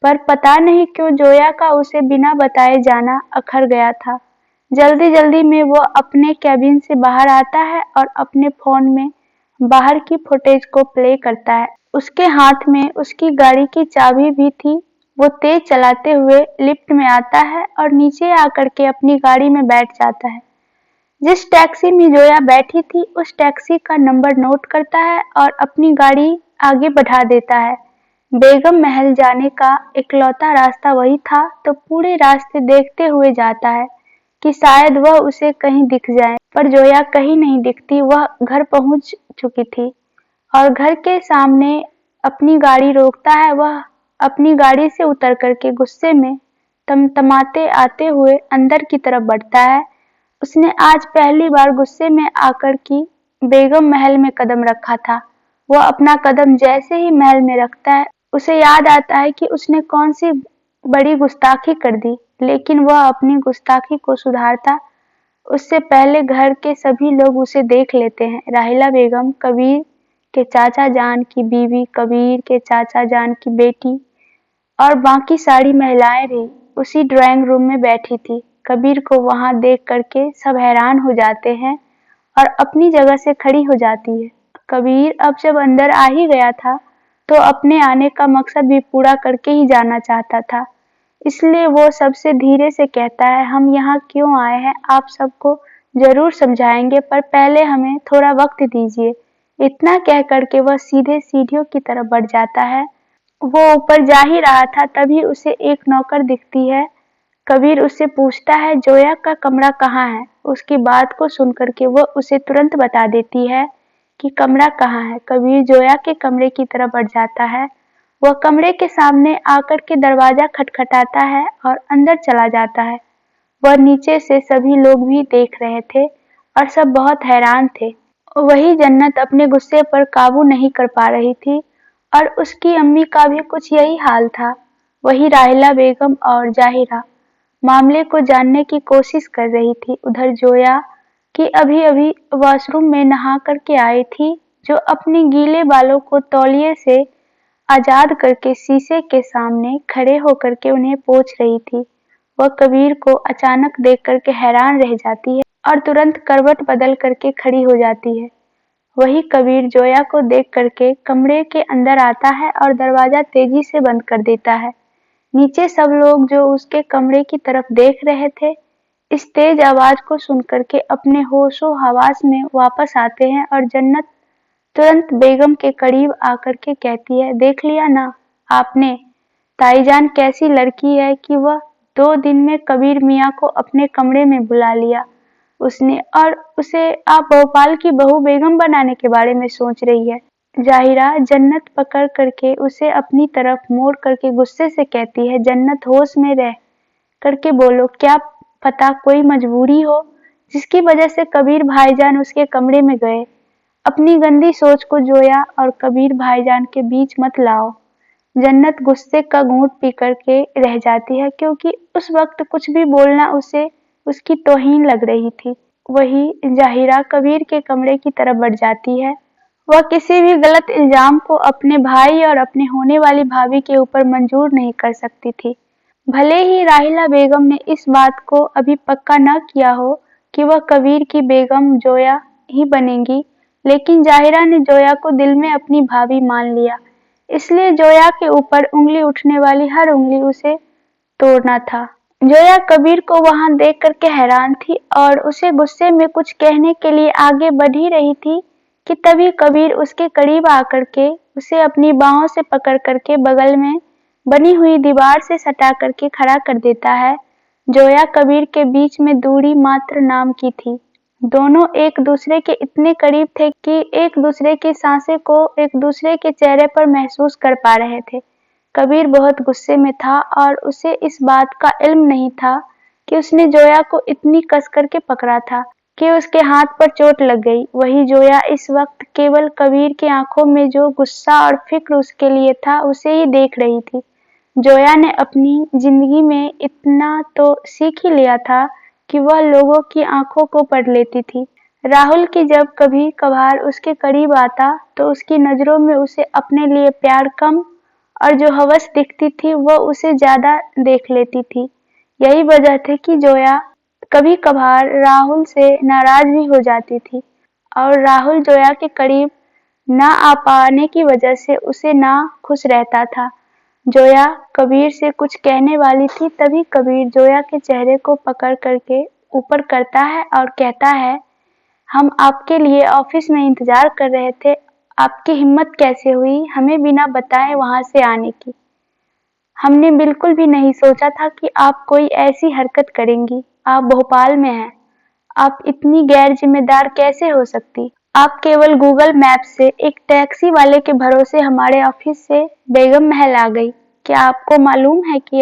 पर पता नहीं क्यों जोया का उसे बिना बताए जाना अखर गया था। जल्दी जल्दी में वो अपने कैबिन से बाहर आता है और अपने फोन में बाहर की फुटेज को प्ले करता है। उसके हाथ में उसकी गाड़ी की चाबी भी थी। वो तेज चलाते हुए लिफ्ट में आता है और नीचे आकर के अपनी गाड़ी में बैठ जाता है। जिस टैक्सी में जोया बैठी थी उस टैक्सी का नंबर नोट करता है और अपनी गाड़ी आगे बढ़ा देता है। बेगम महल जाने का इकलौता रास्ता वही था, तो पूरे रास्ते देखते हुए जाता है कि शायद वह उसे कहीं दिख जाए, पर जोया कहीं नहीं दिखती। वह घर पहुंच चुकी थी और घर के सामने अपनी गाड़ी रोकता है। वह अपनी गाड़ी से उतर करके गुस्से में तमतमाते आते हुए अंदर की तरफ बढ़ता है। उसने आज पहली बार गुस्से में आकर की बेगम महल में कदम रखा था। वह अपना कदम जैसे ही महल में रखता है उसे याद आता है कि उसने कौन सी बड़ी गुस्ताखी कर दी, लेकिन वह अपनी गुस्ताखी को सुधारता उससे पहले घर के सभी लोग उसे देख लेते हैं। राहिला बेगम, कबीर के चाचा जान की बीवी, कबीर के चाचा जान की बेटी और बाकी सारी महिलाएं भी उसी ड्राइंग रूम में बैठी थी। कबीर को वहां देख करके सब हैरान हो जाते हैं और अपनी जगह से खड़ी हो जाती है। कबीर अब जब अंदर आ ही गया था तो अपने आने का मकसद भी पूरा करके ही जाना चाहता था, इसलिए वो सबसे धीरे से कहता है, हम यहाँ क्यों आए हैं आप सबको जरूर समझाएंगे, पर पहले हमें थोड़ा वक्त दीजिए। इतना कह करके वह सीधे सीढ़ियों की तरफ बढ़ जाता है। वो ऊपर जा ही रहा था तभी उसे एक नौकर दिखती है। कबीर उससे पूछता है जोया का कमरा कहाँ है। उसकी बात को सुनकर के वो उसे तुरंत बता देती है कि कमरा कहाँ है। कबीर जोया के कमरे की तरफ बढ़ जाता है। वह कमरे के सामने आकर के दरवाजा खटखटाता है और अंदर चला जाता है। वह नीचे से सभी लोग भी देख रहे थे और सब बहुत हैरान थे। वही जन्नत अपने गुस्से पर काबू नहीं कर पा रही थी और उसकी अम्मी का भी कुछ यही हाल था। वही राहिला बेगम और जाहिरा मामले को जानने की कोशिश कर रही थी। उधर जोया कि अभी अभी वॉशरूम में नहा करके आई थी, जो अपने गीले बालों को तौलिए से आजाद करके शीशे के सामने खड़े होकर के उन्हें पोंछ रही थी। वह कबीर को अचानक देख करके हैरान रह जाती है और तुरंत करवट बदल करके खड़ी हो जाती है वही कबीर जोया को देख करके कमरे के अंदर आता है और दरवाजा तेजी से बंद कर देता है। नीचे सब लोग जो उसके कमरे की तरफ देख रहे थे, इस तेज आवाज को सुनकर के अपने होशो हवास में वापस आते हैं और जन्नत तुरंत बेगम के करीब आकर के कहती है, देख लिया ना आपने, ताईजान कैसी लड़की है कि वह 2 दिन में कबीर मियाँ को अपने कमरे में बुला लिया उसने, और उसे आप भोपाल की बहू बेगम बनाने के बारे में सोच रही है। जाहिरा जन्नत पकड़ करके उसे अपनी तरफ मोड़ करके गुस्से से कहती है, जन्नत होश में रह करके बोलो, क्या पता कोई मजबूरी हो जिसकी वजह से कबीर भाईजान उसके कमरे में गए। अपनी गंदी सोच को जोया और कबीर भाईजान के बीच मत लाओ। जन्नत गुस्से का घूंट पी करके रह जाती है, क्योंकि उस वक्त कुछ भी बोलना उसे उसकी तौहीन लग रही थी। वही जाहिरा कबीर के कमरे की तरफ बढ़ जाती है। वह किसी भी गलत इल्जाम को अपने भाई और अपने होने वाली भाभी के ऊपर मंजूर नहीं कर सकती थी। भले ही राहिला बेगम ने इस बात को अभी पक्का न किया हो कि वह कबीर की बेगम जोया ही बनेगी, लेकिन जाहिरा ने जोया को दिल में अपनी भाभी मान लिया, इसलिए जोया के ऊपर उंगली उठने वाली हर उंगली उसे तोड़ना था। जोया कबीर को वहां देख करके हैरान थी और उसे गुस्से में कुछ कहने के लिए आगे बढ़ ही रही थी कि तभी कबीर उसके करीब आकर के उसे अपनी बाहों से पकड़ करके बगल में बनी हुई दीवार से सटा करके खड़ा कर देता है। जोया कबीर के बीच में दूरी मात्र नाम की थी। दोनों एक दूसरे के इतने करीब थे कि एक दूसरे की सांसें को एक दूसरे के चेहरे पर महसूस कर पा रहे थे। कबीर बहुत गुस्से में था और उसे इस बात का इल्म नहीं था कि उसने जोया को इतनी कस करके पकड़ा था कि उसके हाथ पर चोट लग गई। वही जोया इस वक्त केवल कबीर की आंखों में जो गुस्सा और फिक्र उसके लिए था उसे ही देख रही थी। जोया ने अपनी जिंदगी में इतना तो सीख ही लिया था कि वह लोगों की आंखों को पढ़ लेती थी। राहुल की जब कभी कभार उसके करीब आता तो उसकी नजरों में उसे अपने लिए प्यार कम और जो हवस दिखती थी वह उसे ज्यादा देख लेती थी। यही वजह थी कि जोया कभी कभार राहुल से नाराज भी हो जाती थी और राहुल जोया के करीब ना आ पाने की वजह से उसे ना खुश रहता था। जोया कबीर से कुछ कहने वाली थी, तभी कबीर जोया के चेहरे को पकड़ करके ऊपर करता है और कहता है, हम आपके लिए ऑफिस में इंतजार कर रहे थे, आपकी हिम्मत कैसे हुई हमें बिना बताए वहां से आने की। हमने बिल्कुल भी नहीं सोचा था कि आप कोई ऐसी हरकत करेंगी। आप भोपाल में हैं, आप इतनी गैर जिम्मेदार कैसे हो सकती। आप केवल गूगल मैप से एक टैक्सी वाले के भरोसे हमारे ऑफिस से बेगम महल आ गई। क्या आपको मालूम है कि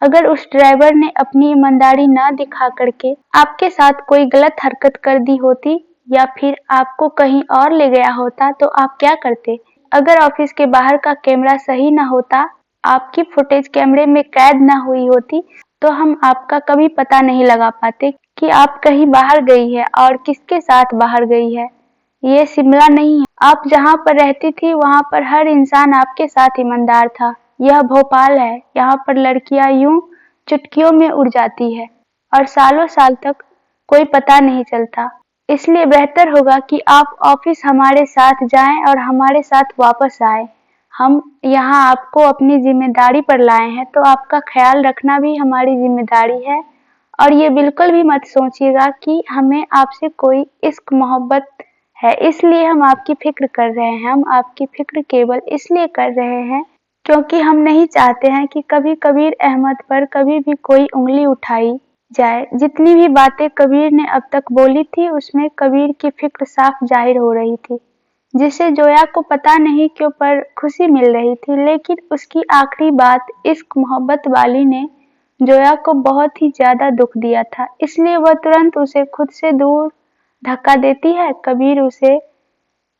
अगर उस ड्राइवर ने अपनी ईमानदारी न दिखा करके आपके साथ कोई गलत हरकत कर दी होती या फिर आपको कहीं और ले गया होता तो आप क्या करते। अगर ऑफिस के बाहर का कैमरा सही न होता, आपकी फुटेज कैमरे में कैद न हुई होती, तो हम आपका कभी पता नहीं लगा पाते कि आप कहीं बाहर गई है और किसके साथ बाहर गई है। ये शिमला नहीं है। आप जहाँ पर रहती थी वहाँ पर हर इंसान आपके साथ ईमानदार था। यह भोपाल है, यहाँ पर लड़कियां यूं चुटकियों में उड़ जाती है और सालों साल तक कोई पता नहीं चलता। इसलिए बेहतर होगा कि आप ऑफिस हमारे साथ जाएं और हमारे साथ वापस आए। हम यहाँ आपको अपनी जिम्मेदारी पर लाए हैं, तो आपका ख्याल रखना भी हमारी जिम्मेदारी है। और ये बिल्कुल भी मत सोचिएगा कि हमें आपसे कोई इश्क मोहब्बत है इसलिए हम आपकी फिक्र कर रहे हैं। हम आपकी फिक्र केवल इसलिए कर रहे हैं क्योंकि हम नहीं चाहते हैं कि कभी कबीर अहमद पर कभी भी कोई उंगली उठाई जाए। जितनी भी बातें कबीर ने अब तक बोली थी उसमें कबीर की फिक्र साफ जाहिर हो रही थी, जिसे जोया को पता नहीं क्यों पर खुशी मिल रही थी। लेकिन उसकी आखिरी बात इश्क मोहब्बत वाली ने जोया को बहुत ही ज्यादा दुख दिया था, इसलिए वह तुरंत उसे खुद से दूर धक्का देती है। कबीर उसे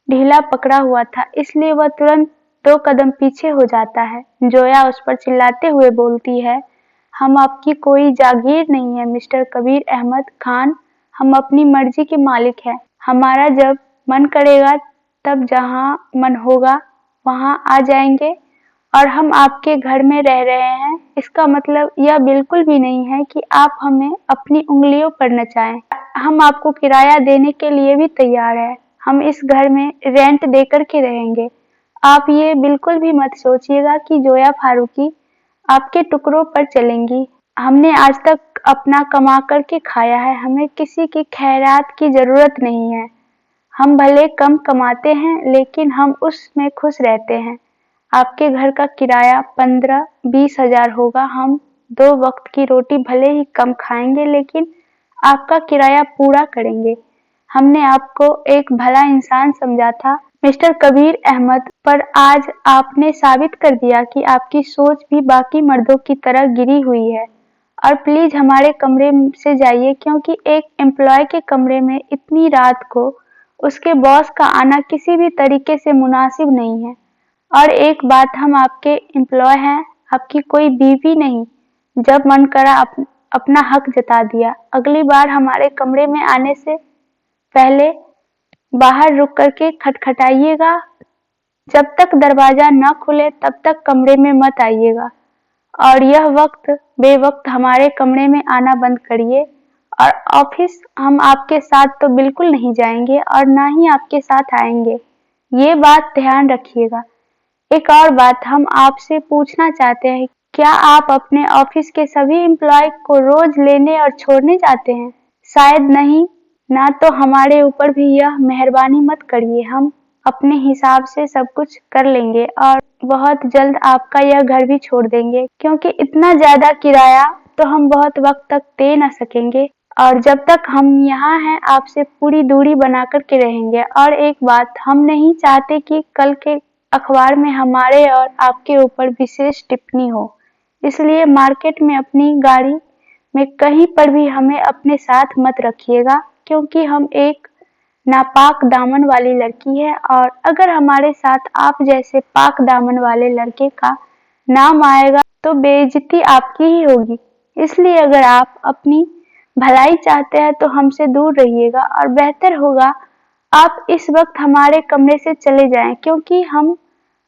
ढीला पकड़ा हुआ था, इसलिए वह तुरंत 2 कदम पीछे हो जाता है। जोया उस पर चिल्लाते हुए बोलती है, हम आपकी कोई जागीर नहीं है मिस्टर कबीर अहमद खान, हम अपनी मर्जी के मालिक हैं। हमारा जब मन करेगा तब जहाँ मन होगा वहाँ आ जाएंगे और हम आपके घर में रह रहे हैं। इसका मतलब यह बिल्कुल भी नहीं है कि आप हमें अपनी उंगलियों पर नचाएं। हम आपको किराया देने के लिए भी तैयार है। हम इस घर में रेंट देकर के रहेंगे। आप ये बिल्कुल भी मत सोचिएगा कि जोया फारूकी आपके टुकड़ों पर चलेंगी। हमने आज तक अपना कमा करके खाया है, हमें किसी की खैरात की जरूरत नहीं है। हम भले कम कमाते हैं लेकिन हम उसमें खुश रहते हैं। आपके घर का किराया 15-20 हजार होगा। हम 2 वक्त की रोटी भले ही कम खाएंगे लेकिन आपका किराया पूरा करेंगे। हमने आपको एक भला इंसान समझा था मिस्टर कबीर अहमद, पर आज आपने साबित कर दिया कि आपकी सोच भी बाकी मर्दों की तरह गिरी हुई है। और प्लीज हमारे कमरे से जाइए, क्योंकि एक एम्प्लॉय के कमरे में इतनी रात को उसके बॉस का आना किसी भी तरीके से मुनासिब नहीं है। और एक बात, हम आपके एम्प्लॉय हैं, आपकी कोई बीवी नहीं। जब मन करा अपना हक जता दिया। अगली बार हमारे कमरे में आने से पहले बाहर रुक करके खटखटाइएगा। जब तक दरवाजा न खुले तब तक कमरे में मत आइएगा। और यह वक्त बेवक्त हमारे कमरे में आना बंद करिए। और ऑफिस हम आपके साथ तो बिल्कुल नहीं जाएंगे और ना ही आपके साथ आएंगे, ये बात ध्यान रखिएगा। एक और बात हम आपसे पूछना चाहते हैं, क्या आप अपने ऑफिस के सभी एम्प्लॉय को रोज लेने और छोड़ने जाते हैं? शायद नहीं। ना तो हमारे ऊपर भी यह मेहरबानी मत करिए। हम अपने हिसाब से सब कुछ कर लेंगे और बहुत जल्द आपका यह घर भी छोड़ देंगे, क्योंकि इतना ज्यादा किराया तो हम बहुत वक्त तक दे न सकेंगे। और जब तक हम यहाँ हैं आपसे पूरी दूरी बना कर के रहेंगे। और एक बात, हम नहीं चाहते कि कल के अखबार में हमारे और आपके ऊपर विशेष टिप्पणी हो, इसलिए मार्केट में अपनी गाड़ी में कहीं पर भी हमें अपने साथ मत रखिएगा, क्योंकि हम एक नापाक दामन वाली लड़की है। और अगर हमारे साथ आप जैसे पाक दामन वाले लड़के का नाम आएगा तो बेइज्जती आपकी ही होगी। इसलिए अगर आप अपनी भलाई चाहते हैं तो हमसे दूर रहिएगा और बेहतर होगा आप इस वक्त हमारे कमरे से चले जाएं, क्योंकि हम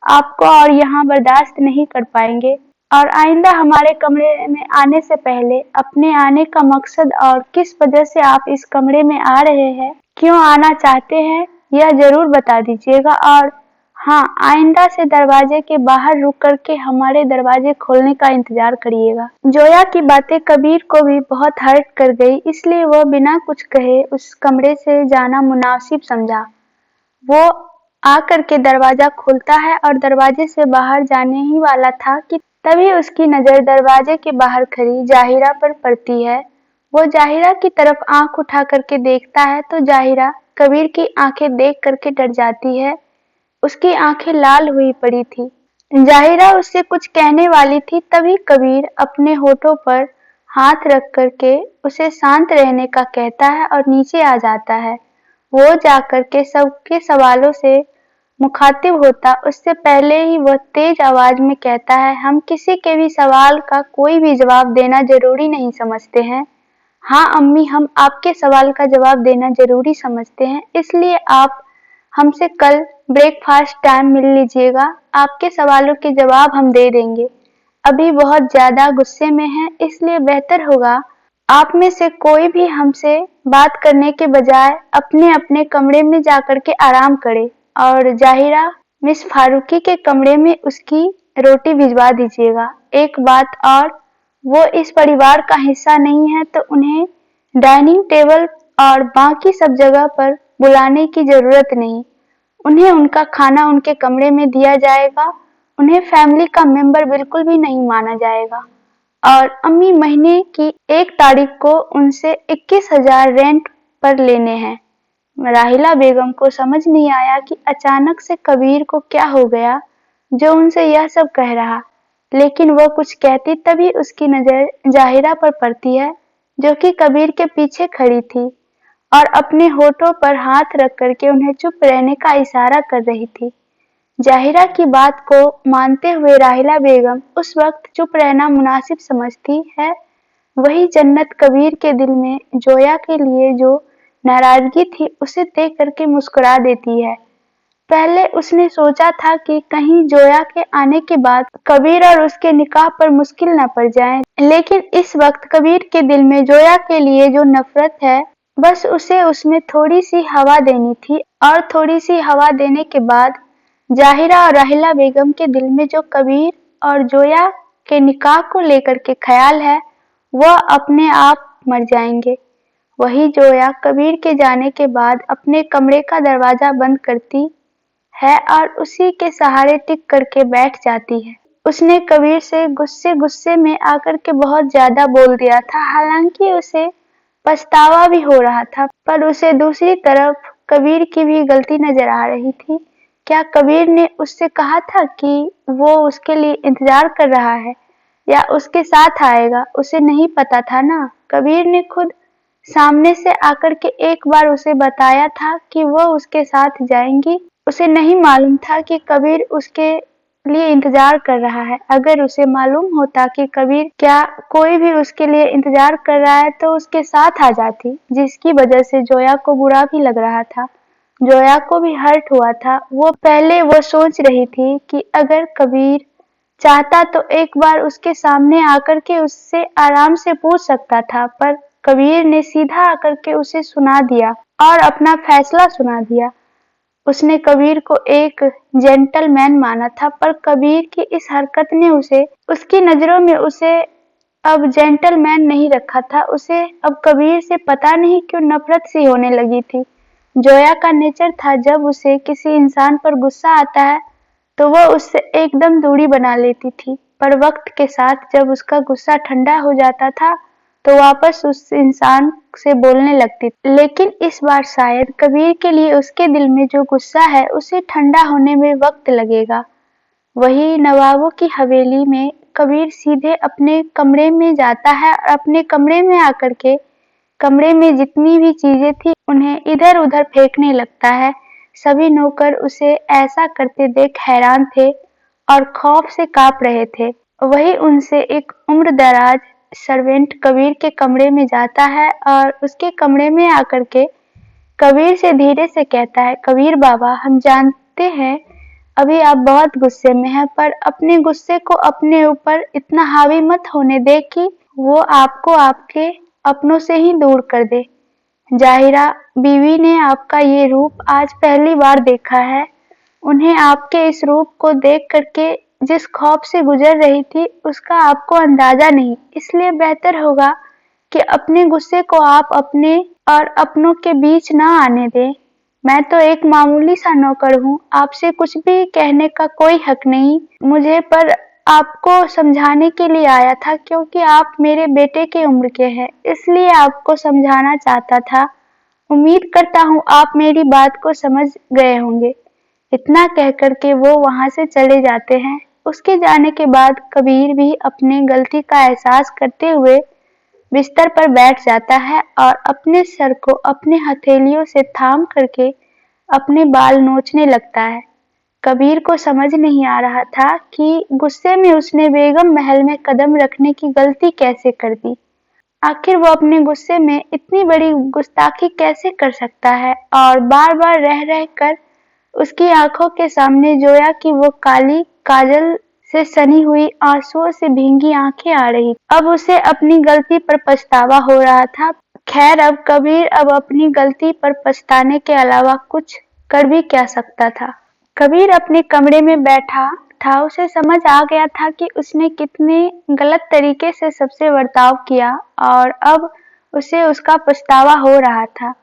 आपको और यहाँ बर्दाश्त नहीं कर पाएंगे। और आइंदा हमारे कमरे में आने से पहले अपने आने का मकसद और किस वजह से आप इस कमरे में आ रहे हैं, क्यों आना चाहते हैं, यह जरूर बता दीजिएगा। और हाँ, आइंदा से दरवाजे के बाहर रुक करके हमारे दरवाजे खोलने का इंतजार करिएगा। जोया की बातें कबीर को भी बहुत हर्ट कर गई, इसलिए वह बिना कुछ कहे उस कमरे से जाना मुनासिब समझा। वो आकर के दरवाजा खोलता है और दरवाजे से बाहर जाने ही वाला था कि तभी उसकी नजर दरवाजे के बाहर खड़ी जाहिरा पर पड़ती है। वो जाहिरा की तरफ आंख उठा करके देखता है तो जाहिरा कबीर की आंखें देख करके डर जाती है। उसकी आंखें लाल हुई पड़ी थी। जाहिरा उससे कुछ कहने वाली थी, तभी कबीर अपने होठों पर हाथ रख करके उसे शांत रहने का कहता है और नीचे आ जाता है। वो जाकर के सबके सवालों से मुखातिब होता उससे पहले ही वह तेज आवाज में कहता है, हम किसी के भी सवाल का कोई भी जवाब देना जरूरी नहीं समझते हैं। हाँ अम्मी, हम आपके सवाल का जवाब देना जरूरी समझते हैं, इसलिए आप हमसे कल ब्रेकफास्ट टाइम मिल लीजिएगा। आपके सवालों के जवाब हम दे देंगे। अभी बहुत ज्यादा गुस्से में हैं, इसलिए बेहतर होगा आप में से कोई भी हमसे बात करने के बजाय अपने अपने कमरे में जाकर के आराम करे। और जाहिरा, मिस फारूकी के कमरे में उसकी रोटी भिजवा दीजिएगा। एक बात और, वो इस परिवार का हिस्सा नहीं है तो उन्हें डाइनिंग टेबल और बाकी सब जगह पर बुलाने की जरूरत नहीं। उन्हें उनका खाना उनके कमरे में दिया जाएगा। उन्हें फैमिली का मेंबर बिल्कुल भी नहीं माना जाएगा। और अम्मी, महीने की 1 तारीख को उनसे 21,000 रेंट पर लेने हैं। राहिला बेगम को समझ नहीं आया कि अचानक से कबीर को क्या हो गया जो उनसे यह सब कह रहा, लेकिन वह कुछ कहती तभी उसकी नजर जाहिरा पर पड़ती है, जो कि कबीर के पीछे खड़ी थी और अपने होठों पर हाथ रख करके उन्हें चुप रहने का इशारा कर रही थी। जाहिरा की बात को मानते हुए राहिला बेगम उस वक्त चुप रहना मुनासिब समझती है। वही जन्नत कबीर के दिल में जोया के लिए जो नाराजगी थी उसे देख करके मुस्कुरा देती है। पहले उसने सोचा था कि कहीं जोया के आने के बाद कबीर और उसके निकाह पर मुश्किल न पड़ जाए, लेकिन इस वक्त कबीर के दिल में जोया के लिए जो नफरत है बस उसे उसमें थोड़ी सी हवा देनी थी, और थोड़ी सी हवा देने के बाद जाहिरा और राहिला बेगम के दिल में जो कबीर और जोया के निकाह को लेकर के ख्याल है, वह अपने आप मर जाएंगे। वही जोया कबीर के जाने के बाद अपने कमरे का दरवाजा बंद करती है और उसी के सहारे टिक करके बैठ जाती है। उसने कबीर से गुस्से गुस्से में आकर के बहुत ज्यादा बोल दिया था, हालांकि उसे पछतावा भी हो रहा था, पर उसे दूसरी तरफ कबीर की भी गलती नजर आ रही थी। क्या कबीर ने उससे कहा था कि वो उसके लिए इंतजार कर रहा है या उसके साथ आएगा? उसे नहीं पता था ना। कबीर ने खुद सामने से आकर के एक बार उसे बताया था कि वो उसके साथ जाएंगी। उसे नहीं मालूम था कि कबीर उसके लिए इंतजार कर रहा है। अगर उसे मालूम होता कि कबीर क्या कोई भी उसके लिए इंतजार कर रहा है तो उसके साथ आ जाती, जिसकी वजह से जोया को बुरा भी लग रहा था। जोया को भी हर्ट हुआ था। वो सोच रही थी कि अगर कबीर चाहता तो एक बार उसके सामने आकर के उससे आराम से पूछ सकता था, पर कबीर ने सीधा आकर के उसे सुना दिया और अपना फैसला सुना दिया। उसने कबीर को एक जेंटलमैन माना था, पर कबीर की इस हरकत ने उसे उसकी नजरों में उसे अब जेंटलमैन नहीं रखा था। उसे अब कबीर से पता नहीं क्यों नफरत सी होने लगी थी। जोया का नेचर था, जब उसे किसी इंसान पर गुस्सा आता है तो वह उससे एकदम दूरी बना लेती थी, पर वक्त के साथ जब उसका गुस्सा ठंडा हो जाता था तो वापस उस इंसान से बोलने लगती थी। लेकिन इस बार शायद कबीर के लिए उसके दिल में जो गुस्सा है उसे ठंडा होने में वक्त लगेगा। वही नवाबों की हवेली में कबीर सीधे अपने कमरे में जाता है और अपने कमरे में आकर के कमरे में जितनी भी चीजें थी उन्हें इधर उधर फेंकने लगता है। सभी नौकर उसे ऐसा करते देख हैरान थे और खौफ से कांप रहे थे। वही उनसे एक उम्रदराज सर्वेंट कबीर के कमरे में जाता है और उसके कमरे में आकर के कबीर से धीरे से कहता है, कबीर बाबा, हम जानते हैं अभी आप बहुत गुस्से में हैं, पर अपने गुस्से को अपने ऊपर इतना हावी मत होने दे कि वो आपको आपके अपनों से ही दूर कर दे। जाहिरा बीवी ने आपका ये रूप आज पहली बार देखा है। उन्हें आपके इस रूप को देख करके जिस खौफ से गुजर रही थी उसका आपको अंदाजा नहीं, इसलिए बेहतर होगा कि अपने गुस्से को आप अपने और अपनों के बीच ना आने दें। मैं तो एक मामूली सा नौकर हूँ, आपसे कुछ भी कहने का कोई हक नहीं मुझे, पर आपको समझाने के लिए आया था, क्योंकि आप मेरे बेटे की उम्र के हैं, इसलिए आपको समझाना चाहता था। उम्मीद करता हूँ आप मेरी बात को समझ गए होंगे। इतना कह करके वो वहां से चले जाते हैं। उसके जाने के बाद कबीर भी अपने गलती का एहसास करते हुए बिस्तर पर बैठ जाता है और अपने सर को अपने हथेलियों से थाम करके अपने बाल नोचने लगता है। कबीर को समझ नहीं आ रहा था कि गुस्से में उसने बेगम महल में कदम रखने की गलती कैसे कर दी। आखिर वो अपने गुस्से में इतनी बड़ी गुस्ताखी कैसे कर सकता है, और बार बार रह रह कर उसकी आंखों के सामने जोया की वो काली काजल से सनी हुई आंसुओं से भींगी आंखें आ रही। अब उसे अपनी गलती पर पछतावा हो रहा था। खैर, अब कबीर अपनी गलती पर पछताने के अलावा कुछ कर भी क्या सकता था। कबीर अपने कमरे में बैठा था। उसे समझ आ गया था कि उसने कितने गलत तरीके से सबसे बर्ताव किया और अब उसे उसका पछतावा हो रहा था।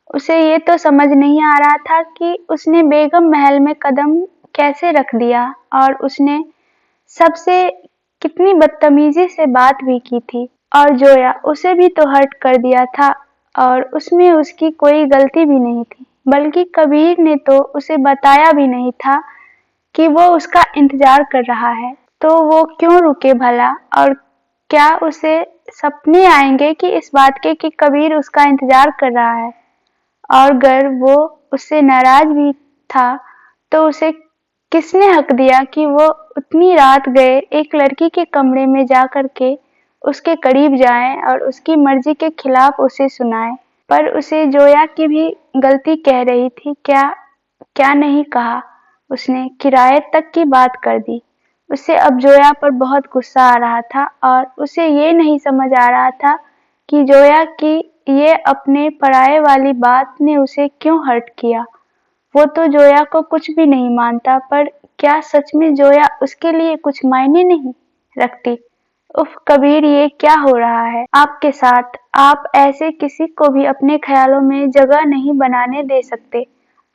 उसे ये तो समझ नहीं आ रहा था कि उसने बेगम महल में कदम कैसे रख दिया और उसने सबसे कितनी बदतमीजी से बात भी की थी, और जोया उसे भी तो हर्ट कर दिया था और उसमें उसकी कोई गलती भी नहीं थी, बल्कि कबीर ने तो उसे बताया भी नहीं था कि वो उसका इंतजार कर रहा है, तो वो क्यों रुके भला? और क्या उसे सपने आएंगे कि इस बात के कि कबीर उसका इंतजार कर रहा है? और अगर वो उससे नाराज भी था तो उसे किसने हक दिया कि वो उतनी रात गए एक लड़की के कमरे में जा करके उसके करीब जाए और उसकी मर्जी के खिलाफ उसे सुनाए? पर उसे जोया की भी गलती कह रही थी। क्या क्या नहीं कहा उसने, किराए तक की बात कर दी। उसे अब जोया पर बहुत गुस्सा आ रहा था और उसे ये नहीं समझ आ रहा था कि जोया की ये अपने पराये वाली बात ने उसे क्यों हर्ट किया। वो तो जोया को कुछ भी नहीं मानता, पर क्या सच में जोया उसके लिए कुछ मायने नहीं रखती। उफ कबीर, ये क्या हो रहा है आपके साथ। आप ऐसे किसी को भी अपने ख्यालों में जगह नहीं बनाने दे सकते।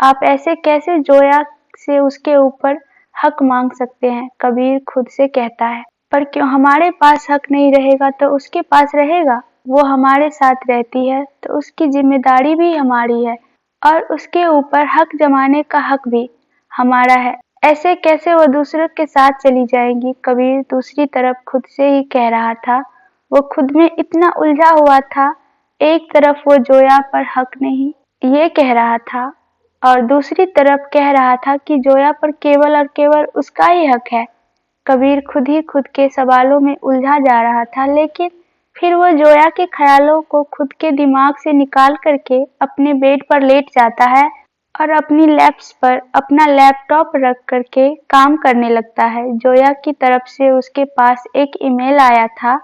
आप ऐसे कैसे जोया से उसके ऊपर हक मांग सकते हैं। कबीर खुद से कहता है, पर क्यों हमारे पास हक नहीं रहेगा तो उसके पास रहेगा। वो हमारे साथ रहती है तो उसकी जिम्मेदारी भी हमारी है और उसके ऊपर हक जमाने का हक भी हमारा है। ऐसे कैसे वो दूसरों के साथ चली जाएंगी। कबीर दूसरी तरफ खुद से ही कह रहा था। वो खुद में इतना उलझा हुआ था। एक तरफ वो जोया पर हक नहीं ये कह रहा था और दूसरी तरफ कह रहा था कि जोया पर केवल और केवल उसका ही हक है। कबीर खुद ही खुद के सवालों में उलझा जा रहा था, लेकिन फिर वो जोया के ख्यालों को खुद के दिमाग से निकाल करके अपने बेड पर लेट जाता है और अपनी लैप्स पर अपना लैपटॉप रख करके काम करने लगता है। जोया की तरफ से उसके पास एक ईमेल आया था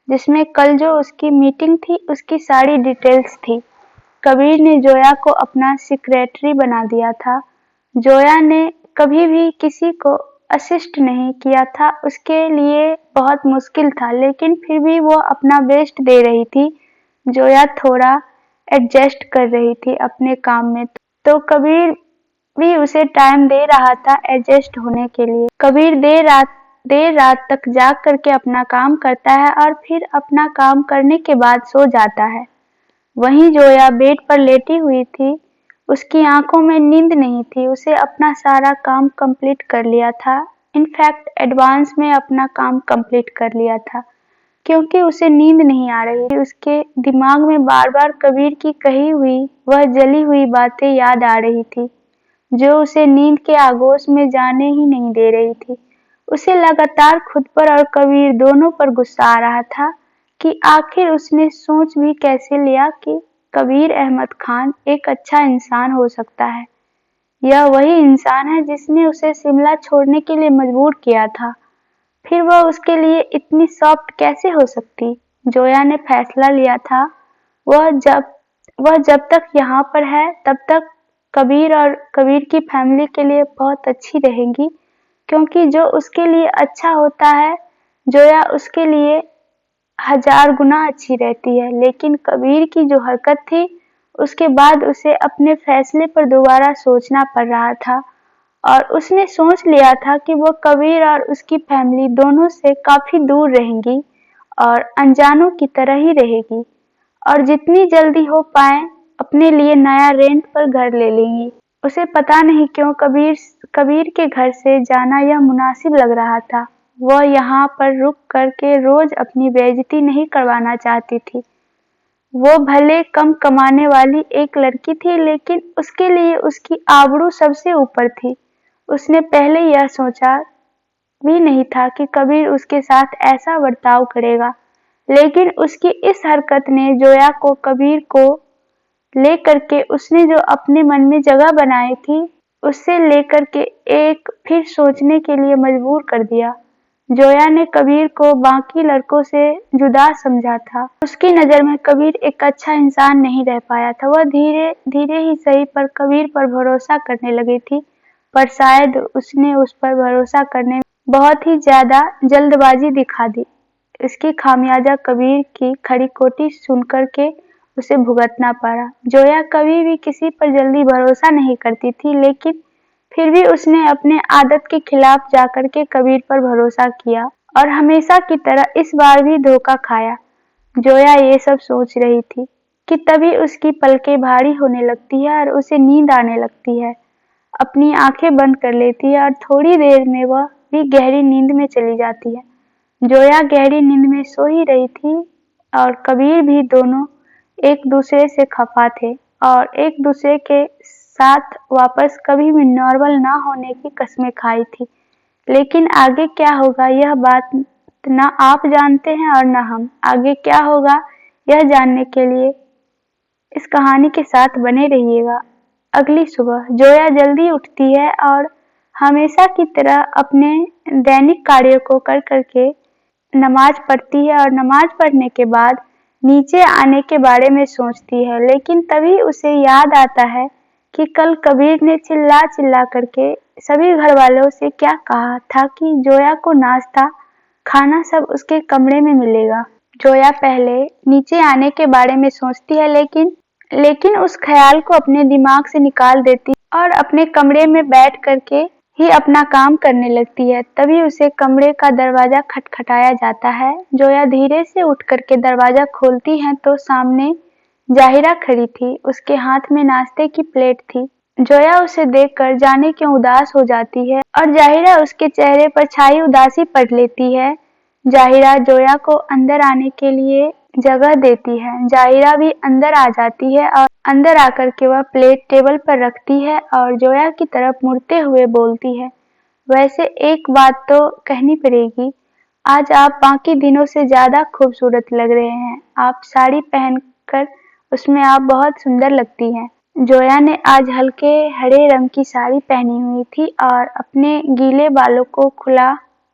जिसमें कल जो उसकी मीटिंग थी उसकी सारी डिटेल्स थी। कबीर ने जोया को अपना सेक्रेटरी बना दिया था। जोया ने कभी भी किसी को असिस्ट नहीं किया था, उसके लिए बहुत मुश्किल था, लेकिन फिर भी वो अपना बेस्ट दे रही थी। जोया थोड़ा एडजस्ट कर रही थी अपने काम में, तो कबीर भी उसे टाइम दे रहा था एडजस्ट होने के लिए। कबीर देर रात तक जाग करके अपना काम करता है और फिर अपना काम करने के बाद सो जाता है। वहीं जोया बेड पर लेटी हुई थी। उसकी आंखों में नींद नहीं थी। उसे अपना सारा काम कंप्लीट कर लिया था। इनफैक्ट एडवांस में अपना काम कंप्लीट कर लिया था, क्योंकि उसे नींद नहीं आ रही थी। उसके दिमाग में बार बार कबीर की कही हुई वह जली हुई बातें याद आ रही थी, जो उसे नींद के आगोश में जाने ही नहीं दे रही थी। उसे लगातार खुद पर और कबीर दोनों पर गुस्सा आ रहा था कि आखिर उसने सोच भी कैसे लिया कि कबीर अहमद खान एक अच्छा इंसान हो सकता है। यह वही इंसान है जिसने उसे शिमला छोड़ने के लिए मजबूर किया था। फिर वह उसके लिए इतनी सॉफ्ट कैसे हो सकती। जोया ने फैसला लिया था वह जब तक यहाँ पर है तब तक कबीर और कबीर की फैमिली के लिए बहुत अच्छी रहेंगी, क्योंकि जो उसके लिए अच्छा होता है जोया उसके लिए 1000 गुना अच्छी रहती है। लेकिन कबीर की जो हरकत थी उसके बाद उसे अपने फैसले पर दोबारा सोचना पड़ रहा था और उसने सोच लिया था कि वो कबीर और उसकी फैमिली दोनों से काफी दूर रहेंगी और अनजानों की तरह ही रहेगी और जितनी जल्दी हो पाए अपने लिए नया रेंट पर घर ले लेंगी। उसे पता नहीं क्यों कबीर के घर से जाना यह मुनासिब लग रहा था। वह यहाँ पर रुक करके रोज अपनी बेइज्जती नहीं करवाना चाहती थी। वो भले कम कमाने वाली एक लड़की थी, लेकिन उसके लिए उसकी आबरू सबसे ऊपर थी। उसने पहले यह सोचा भी नहीं था कि कबीर उसके साथ ऐसा बर्ताव करेगा, लेकिन उसकी इस हरकत ने जोया को कबीर को लेकर के उसने जो अपने मन में जगह बनाई थी उससे लेकर के एक फिर सोचने के लिए मजबूर कर दिया। जोया ने कबीर को बाकी लड़कों से जुदा समझा था। उसकी नजर में कबीर एक अच्छा इंसान नहीं रह पाया था। वह धीरे धीरे ही सही पर कबीर पर भरोसा करने लगी थी, पर शायद उसने उस पर भरोसा करने में बहुत ही ज्यादा जल्दबाजी दिखा दी। इसकी खामियाजा कबीर की खरी खोटी सुनकर के उसे भुगतना पड़ा। जोया कभी भी किसी पर जल्दी भरोसा नहीं करती थी, लेकिन फिर भी उसने अपने आदत के खिलाफ जाकर के कबीर पर भरोसा किया और हमेशा की तरह इस बार भी धोखा खाया। जोया ये सब सोच रही थी कि तभी उसकी पलकें भारी होने लगती है और उसे नींद आने लगती है। अपनी आंखें बंद कर लेती है और थोड़ी देर में वह भी गहरी नींद में चली जाती है। जोया गहरी नींद में सो ही रही थी और कबीर भी। दोनों एक दूसरे से खफा थे और एक दूसरे के साथ वापस कभी भी नॉर्मल ना होने की कस्में खाई थी। लेकिन आगे क्या होगा यह बात ना आप जानते हैं और ना हम। आगे क्या होगा यह जानने के लिए इस कहानी के साथ बने रहिएगा। अगली सुबह जोया जल्दी उठती है और हमेशा की तरह अपने दैनिक कार्यों को कर करके नमाज पढ़ती है और नमाज पढ़ने के बाद नीचे आने के बारे में सोचती है, लेकिन तभी उसे याद आता है कि कल कबीर ने चिल्ला चिल्ला करके सभी घर वालों से क्या कहा था कि जोया को नाश्ता खाना सब उसके कमरे में मिलेगा। जोया पहले नीचे आने के बारे में सोचती है, लेकिन उस ख्याल को अपने दिमाग से निकाल देती और अपने कमरे में बैठ करके ही अपना काम करने लगती है। तभी उसे कमरे का दरवाजा खटखटाया जाता है। जोया धीरे से उठ करके दरवाजा खोलती है तो सामने जाहिरा खड़ी थी। उसके हाथ में नाश्ते की प्लेट थी। जोया उसे देखकर जाने क्यों उदास हो जाती है और जाहिरा उसके चेहरे पर छाई उदासी पढ़ लेती है। जाहिरा जोया को अंदर आने के लिए जगह देती है। जाहिरा भी अंदर आ जाती है और अंदर आकर के वह प्लेट टेबल पर रखती है और जोया की तरफ मुड़ते हुए बोलती है, वैसे एक बात तो कहनी पड़ेगी, आज आप बाकी दिनों से ज्यादा खूबसूरत लग रहे हैं। आप साड़ी पहनकर उसमें आप बहुत सुंदर लगती हैं। जोया ने आज हल्के हरे रंग की साड़ी पहनी हुई थी और अपने गीले बालों को खुला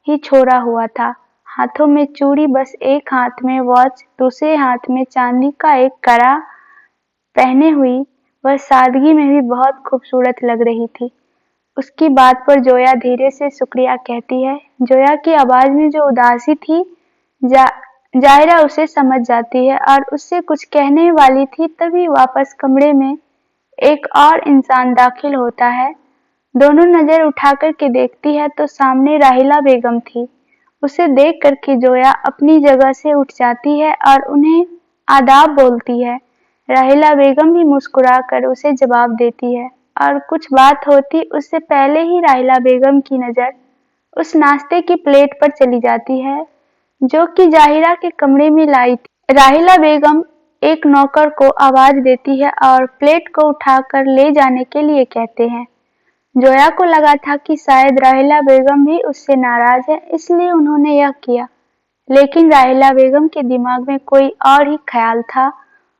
ही छोड़ा हुआ था। हाथों में चूड़ी, बस एक हाथ में वॉच, दूसरे हाथ में चांदी का एक कड़ा पहने हुई वह सादगी में भी बहुत खूबसूरत लग रही थी। उसकी बात पर जोया धीरे से शुक्रिया कहती है। जोया की आवाज में जो उदासी थी, जाहिरा उसे समझ जाती है और उससे कुछ कहने वाली थी, तभी वापस कमरे में एक और इंसान दाखिल होता है। दोनों नजर उठाकर के देखती है तो सामने राहिला बेगम थी। उसे देख करके जोया अपनी जगह से उठ जाती है और उन्हें आदाब बोलती है। राहिला बेगम भी मुस्कुरा कर उसे जवाब देती है और कुछ बात होती उससे पहले ही राहिला बेगम की नजर उस नाश्ते की प्लेट पर चली जाती है जो कि जाहिरा के कमरे में लाई थी। राहिला बेगम एक नौकर को आवाज देती है और प्लेट को उठाकर ले जाने के लिए कहते हैं। जोया को लगा था कि शायद राहिला बेगम भी उससे नाराज है, इसलिए उन्होंने यह किया, लेकिन राहिला बेगम के दिमाग में कोई और ही ख्याल था।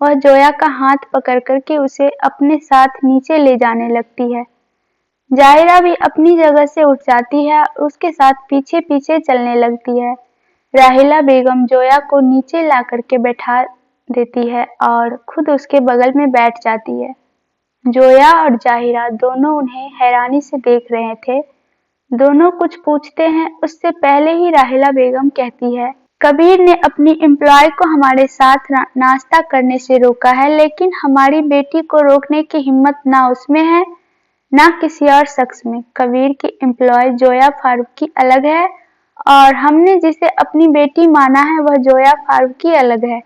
वह जोया का हाथ पकड़ करके उसे अपने साथ नीचे ले जाने लगती है। जाहिरा भी अपनी जगह से उठ जाती है, उसके साथ पीछे पीछे चलने लगती है। राहिला बेगम जोया को नीचे ला करके बैठा देती है और खुद उसके बगल में बैठ जाती है। जोया और जाहिरा दोनों उन्हें हैरानी से देख रहे थे। दोनों कुछ पूछते हैं उससे पहले ही राहिला बेगम कहती है, कबीर ने अपनी एम्प्लॉय को हमारे साथ नाश्ता करने से रोका है, लेकिन हमारी बेटी को रोकने की हिम्मत ना उसमें है ना किसी और शख्स में। कबीर की एम्प्लॉय जोया फारूकी अलग है और हमने जिसे अपनी बेटी माना है वह जोया फारूकी अलग है।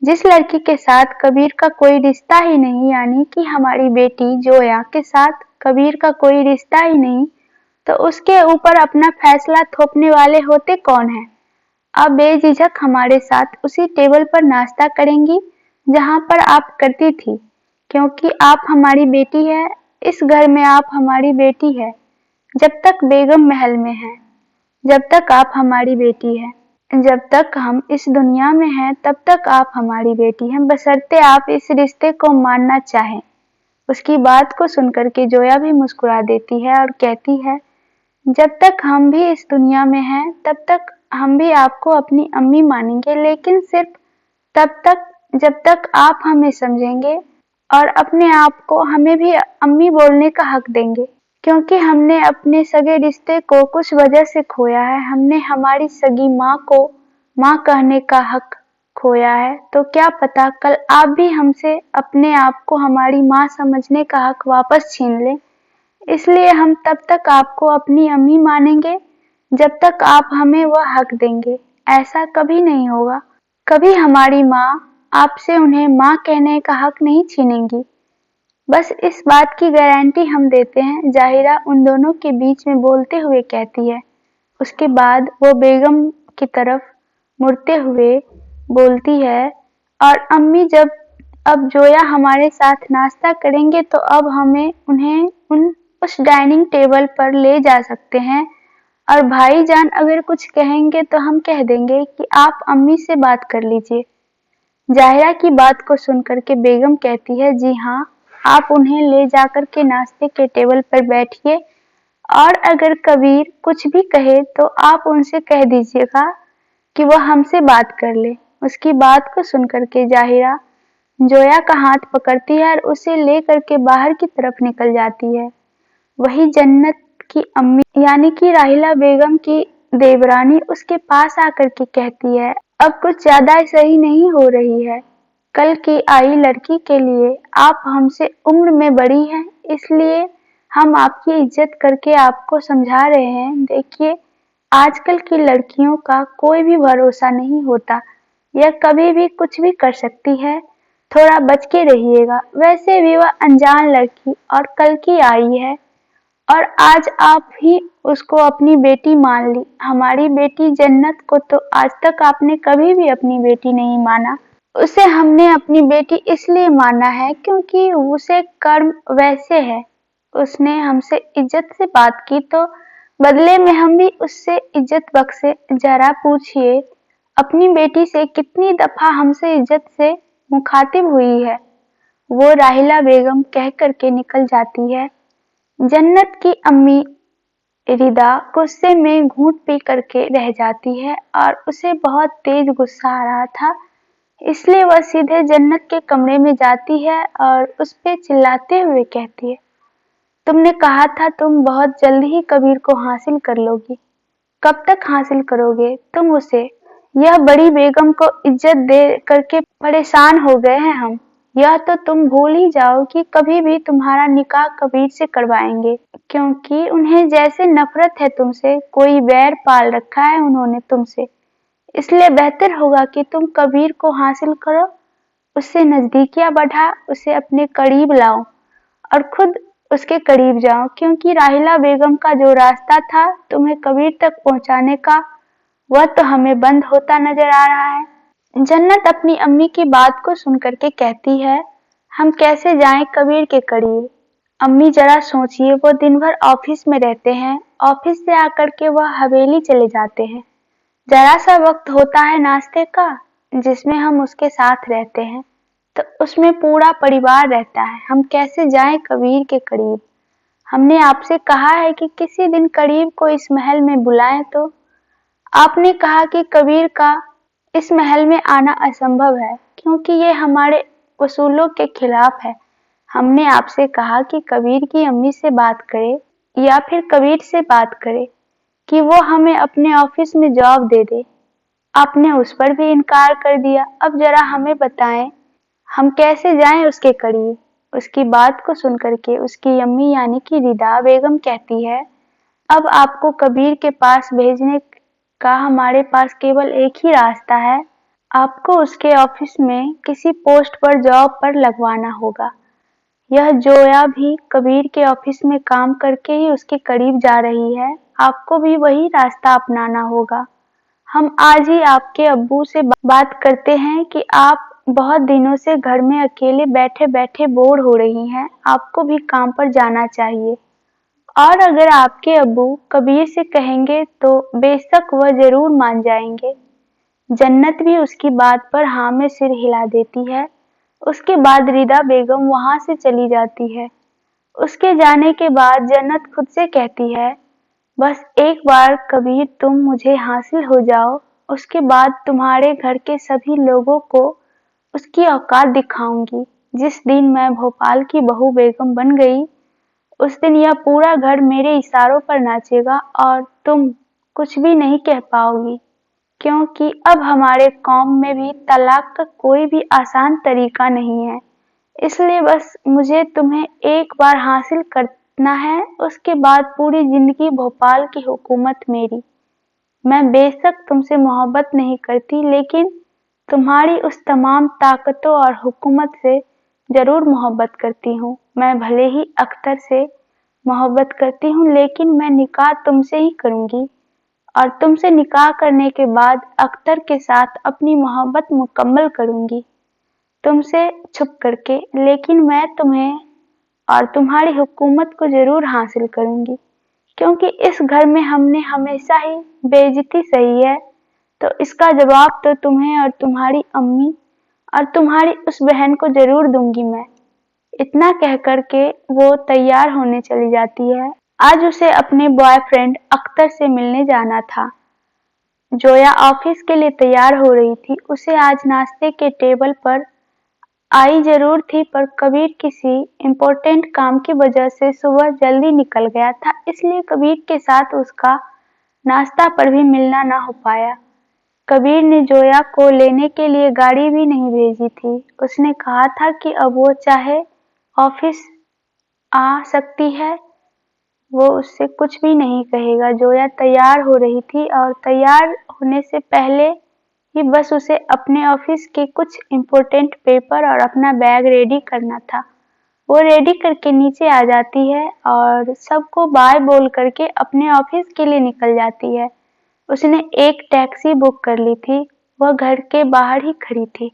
जिस लड़की के साथ कबीर का कोई रिश्ता ही नहीं, यानी कि हमारी बेटी जोया के साथ कबीर का कोई रिश्ता ही नहीं, तो उसके ऊपर अपना फैसला थोपने वाले होते कौन हैं। आप बेझिझक हमारे साथ उसी टेबल पर नाश्ता करेंगी जहां पर आप करती थी, क्योंकि आप हमारी बेटी है। इस घर में आप हमारी बेटी है जब तक बेगम महल में है, जब तक आप हमारी बेटी है। जब तक हम इस दुनिया में हैं तब तक आप हमारी बेटी हैं, बशर्ते आप इस रिश्ते को मानना चाहें। उसकी बात को सुनकर के जोया भी मुस्कुरा देती है और कहती है, जब तक हम भी इस दुनिया में हैं तब तक हम भी आपको अपनी अम्मी मानेंगे, लेकिन सिर्फ तब तक जब तक आप हमें समझेंगे और अपने आप को हमें भी अम्मी बोलने का हक देंगे, क्योंकि हमने अपने सगे रिश्ते को कुछ वजह से खोया है। हमने हमारी सगी माँ को माँ कहने का हक खोया है, तो क्या पता कल आप भी हमसे अपने आप को हमारी माँ समझने का हक वापस छीन लें। इसलिए हम तब तक आपको अपनी अम्मी मानेंगे जब तक आप हमें वह हक देंगे। ऐसा कभी नहीं होगा, कभी हमारी माँ आपसे उन्हें माँ कहने का हक नहीं छीनेंगी। बस इस बात की गारंटी हम देते हैं, जाहिरा उन दोनों के बीच में बोलते हुए कहती है। उसके बाद वो बेगम की तरफ मुड़ते हुए बोलती है, और अम्मी जब अब जोया हमारे साथ नाश्ता करेंगे तो अब हमें उन्हें उस डाइनिंग टेबल पर ले जा सकते हैं, और भाईजान अगर कुछ कहेंगे तो हम कह देंगे कि आप अम्मी से बात कर लीजिए। जाहिरा की बात को सुनकर के बेगम कहती है, जी हाँ, आप उन्हें ले जाकर के नाश्ते के टेबल पर बैठिए, और अगर कबीर कुछ भी कहे तो आप उनसे कह दीजिएगा कि वह हमसे बात कर ले। उसकी बात को सुनकर के जाहिरा जोया का हाथ पकड़ती है और उसे ले करके बाहर की तरफ निकल जाती है। वही जन्नत की अम्मी यानी कि राहिला बेगम की देवरानी उसके पास आकर के कहती है, अब कुछ ज्यादा सही नहीं हो रही है। कल की आई लड़की के लिए आप हमसे उम्र में बड़ी हैं, इसलिए हम आपकी इज्जत करके आपको समझा रहे हैं। देखिए, आजकल की लड़कियों का कोई भी भरोसा नहीं होता, यह कभी भी कुछ भी कर सकती है, थोड़ा बच के रहिएगा। वैसे भी वह अनजान लड़की और कल की आई है और आज आप ही उसको अपनी बेटी मान ली। हमारी बेटी जन्नत को तो आज तक आपने कभी भी अपनी बेटी नहीं माना। उसे हमने अपनी बेटी इसलिए माना है क्योंकि उसे कर्म वैसे है। उसने हमसे इज्जत से बात की तो बदले में हम भी उससे इज्जत बख्शे। जरा पूछिए अपनी बेटी से कितनी दफा हमसे इज्जत से मुखातिब हुई है। वो राहिला बेगम कह करके निकल जाती है। जन्नत की अम्मी रिदा गुस्से में घूंट पी करके रह जाती है और उसे बहुत तेज गुस्सा आ रहा था, इसलिए वह सीधे जन्नत के कमरे में जाती है और उस पे चिल्लाते हुए कहती है, तुमने कहा था तुम बहुत जल्दी ही कबीर को हासिल कर लोगी। कब तक हासिल करोगे तुम उसे? यह बड़ी बेगम को इज्जत दे करके परेशान हो गए हैं हम। यह तो तुम भूल ही जाओ कि कभी भी तुम्हारा निकाह कबीर से करवाएंगे, क्योंकि उन्हें जैसे नफरत है तुमसे, कोई बैर पाल रखा है उन्होंने तुमसे। इसलिए बेहतर होगा कि तुम कबीर को हासिल करो, उससे नजदीकियां बढ़ा, उसे अपने करीब लाओ और खुद उसके करीब जाओ, क्योंकि राहिला बेगम का जो रास्ता था तुम्हें कबीर तक पहुंचाने का, वह तो हमें बंद होता नजर आ रहा है। जन्नत अपनी अम्मी की बात को सुनकर के कहती है, हम कैसे जाएं कबीर के करीब? अम्मी जरा सोचिए, वो दिन भर ऑफिस में रहते हैं, ऑफिस से आकर के वह हवेली चले जाते हैं। जरा सा वक्त होता है नाश्ते का जिसमें हम उसके साथ रहते हैं, तो उसमें पूरा परिवार रहता है। हम कैसे जाएं कबीर के करीब? हमने आपसे कहा है कि किसी दिन करीब को इस महल में बुलाएं, तो आपने कहा कि कबीर का इस महल में आना असंभव है क्योंकि ये हमारे उसूलों के खिलाफ है। हमने आपसे कहा कि कबीर की अम्मी से बात करे या फिर कबीर से बात करे कि वो हमें अपने ऑफिस में जॉब दे दे। आपने उस पर भी इनकार कर दिया। अब जरा हमें बताएं, हम कैसे जाएं उसके करीब? उसकी बात को सुनकर के उसकी अम्मी यानी कि रिदा बेगम कहती है, अब आपको कबीर के पास भेजने का हमारे पास केवल एक ही रास्ता है। आपको उसके ऑफिस में किसी पोस्ट पर जॉब पर लगवाना होगा। यह जोया भी कबीर के ऑफिस में काम करके ही उसके करीब जा रही है। आपको भी वही रास्ता अपनाना होगा। हम आज ही आपके अब्बू से बात करते हैं कि आप बहुत दिनों से घर में अकेले बैठे बैठे बोर हो रही हैं, आपको भी काम पर जाना चाहिए। और अगर आपके अब्बू कबीर से कहेंगे तो बेशक वह जरूर मान जाएंगे। जन्नत भी उसकी बात पर हाँ में सिर हिला देती है। उसके बाद रिदा बेगम वहां से चली जाती है। उसके जाने के बाद जन्नत खुद से कहती है, बस एक बार कबीर तुम मुझे हासिल हो जाओ, उसके बाद तुम्हारे घर के सभी लोगों को उसकी औकात दिखाऊंगी। जिस दिन मैं भोपाल की बहू बेगम बन गई, उस दिन यह पूरा घर मेरे इशारों पर नाचेगा और तुम कुछ भी नहीं कह पाओगी, क्योंकि अब हमारे कौम में भी तलाक का कोई भी आसान तरीका नहीं है। इसलिए बस मुझे तुम्हें एक बार हासिल करना है, उसके बाद पूरी जिंदगी भोपाल की हुकूमत मेरी। मैं बेशक तुमसे मोहब्बत नहीं करती, लेकिन तुम्हारी उस तमाम ताकतों और हुकूमत से जरूर मोहब्बत करती हूँ। मैं भले ही अख्तर से मोहब्बत करती हूँ, लेकिन मैं निकाह तुमसे ही करूंगी और तुमसे निकाह करने के बाद अख्तर के साथ अपनी मोहब्बत मुकम्मल करूंगी, तुमसे छुप करके। लेकिन मैं तुम्हें और तुम्हारी हुकूमत को जरूर हासिल करूंगी, क्योंकि इस घर में हमने हमेशा ही बेइज्जती सही है, तो इसका जवाब तो तुम्हें और तुम्हारी अम्मी और तुम्हारी उस बहन को जरूर दूंगी मैं। इतना कह कर के वो तैयार होने चली जाती है। आज उसे अपने बॉयफ्रेंड अख्तर से मिलने जाना था। जोया ऑफिस के लिए तैयार हो रही थी। उसे आज नाश्ते के टेबल पर आई जरूर थी, पर कबीर किसी इम्पोर्टेंट काम की वजह से सुबह जल्दी निकल गया था, इसलिए कबीर के साथ उसका नाश्ता पर भी मिलना न हो पाया। कबीर ने जोया को लेने के लिए गाड़ी भी नहीं भेजी थी। उसने कहा था कि अब वो चाहे ऑफिस आ सकती है, वो उससे कुछ भी नहीं कहेगा। जोया तैयार हो रही थी और तैयार होने से पहले ही बस उसे अपने ऑफिस के कुछ इम्पोर्टेंट पेपर और अपना बैग रेडी करना था। वो रेडी करके नीचे आ जाती है और सबको बाय बोल करके अपने ऑफिस के लिए निकल जाती है। उसने एक टैक्सी बुक कर ली थी। वह घर के बाहर ही खड़ी थी।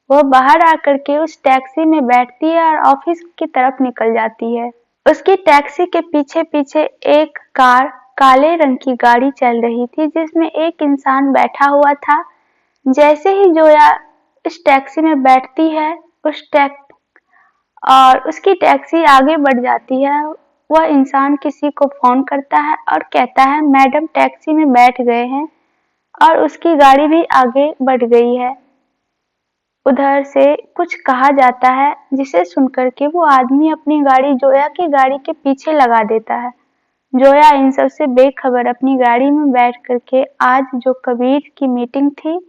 वह बाहर आकर के उस टैक्सी में बैठती है और ऑफिस की तरफ निकल जाती है। उसकी टैक्सी के पीछे पीछे एक कार, काले रंग की गाड़ी चल रही थी जिसमें एक इंसान बैठा हुआ था। जैसे ही जोया इस टैक्सी में बैठती है और उसकी टैक्सी आगे बढ़ जाती है, वह इंसान किसी को फोन करता है और कहता है मैडम टैक्सी में बैठ गए हैं, और उसकी गाड़ी भी आगे बढ़ गई है। उधर से कुछ कहा जाता है जिसे सुनकर के वो आदमी अपनी गाड़ी जोया की गाड़ी के पीछे लगा देता है। जोया इन सब से बेखबर अपनी गाड़ी में बैठ करके आज जो कबीर की मीटिंग थी,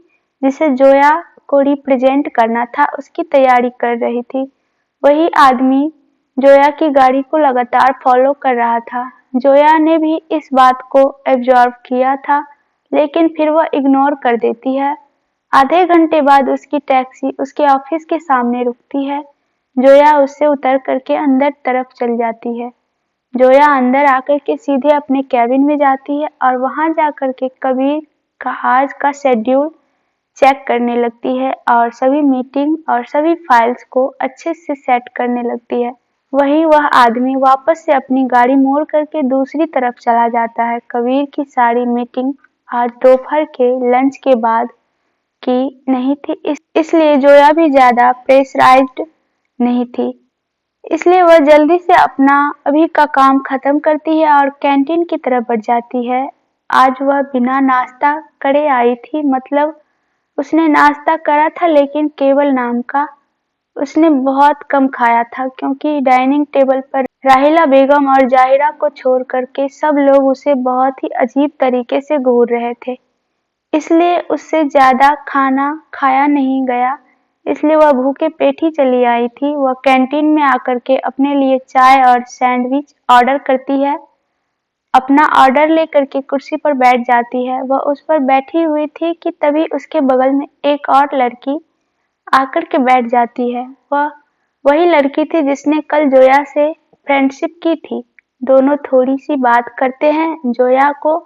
जिसे जोया को रिप्रेजेंट करना था, उसकी तैयारी कर रही थी। वही आदमी जोया की गाड़ी को लगातार फॉलो कर रहा था। जोया ने भी इस बात को एब्जॉर्व किया था, लेकिन फिर वह इग्नोर कर देती है। आधे घंटे बाद उसकी टैक्सी उसके ऑफिस के सामने रुकती है। जोया उससे उतर करके अंदर तरफ चल जाती है। जोया अंदर आकर के सीधे अपने कैबिन में जाती है और वहां जाकर के कबीर का आज का शेड्यूल चेक करने लगती है और सभी मीटिंग और सभी फाइल्स को अच्छे से सेट करने लगती है। वहीं वह आदमी वापस से अपनी गाड़ी मोड़ करके दूसरी तरफ चला जाता है। कबीर की सारी मीटिंग आज दोपहर के लंच के बाद की नहीं थी, इसलिए जोया भी ज्यादा प्रेशराइज्ड नहीं थी। इसलिए वह जल्दी से अपना अभी का काम खत्म करती है और कैंटीन की तरफ बढ़ जाती है। आज वह बिना नाश्ता करे आई थी, मतलब उसने नाश्ता करा था लेकिन केवल नाम का। उसने बहुत कम खाया था क्योंकि डाइनिंग टेबल पर राहिला बेगम और जाहिरा को छोड़ करके सब लोग उसे बहुत ही अजीब तरीके से घूर रहे थे, इसलिए उससे ज्यादा खाना खाया नहीं गया। इसलिए वह भूखे पेट ही चली आई थी। वह कैंटीन में आकर के अपने लिए चाय और सैंडविच ऑर्डर करती है। अपना ऑर्डर लेकर के कुर्सी पर बैठ जाती है। वह उस पर बैठी हुई थी कि तभी उसके बगल में एक और लड़की आकर के बैठ जाती है। वह वही लड़की थी जिसने कल जोया से फ्रेंडशिप की थी। दोनों थोड़ी सी बात करते हैं। जोया को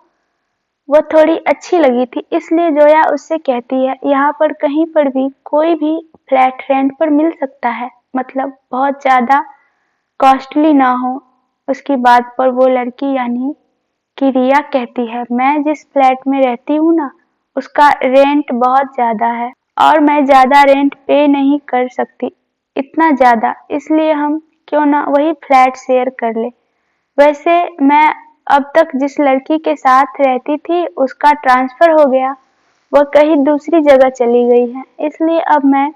वह थोड़ी अच्छी लगी थी, इसलिए जोया उससे कहती है यहाँ पर कहीं पर भी कोई भी फ्लैट रेंट पर मिल सकता है, मतलब बहुत ज्यादा कॉस्टली ना हो। उसकी बात पर वो लड़की यानी कि रिया कहती है मैं जिस फ्लैट में रहती हूँ ना, उसका रेंट बहुत ज्यादा है और मैं ज्यादा रेंट पे नहीं कर सकती इतना ज्यादा, इसलिए हम क्यों ना वही फ्लैट शेयर कर ले। वैसे मैं अब तक जिस लड़की के साथ रहती थी उसका ट्रांसफर हो गया, वह कहीं दूसरी जगह चली गई है, इसलिए अब मैं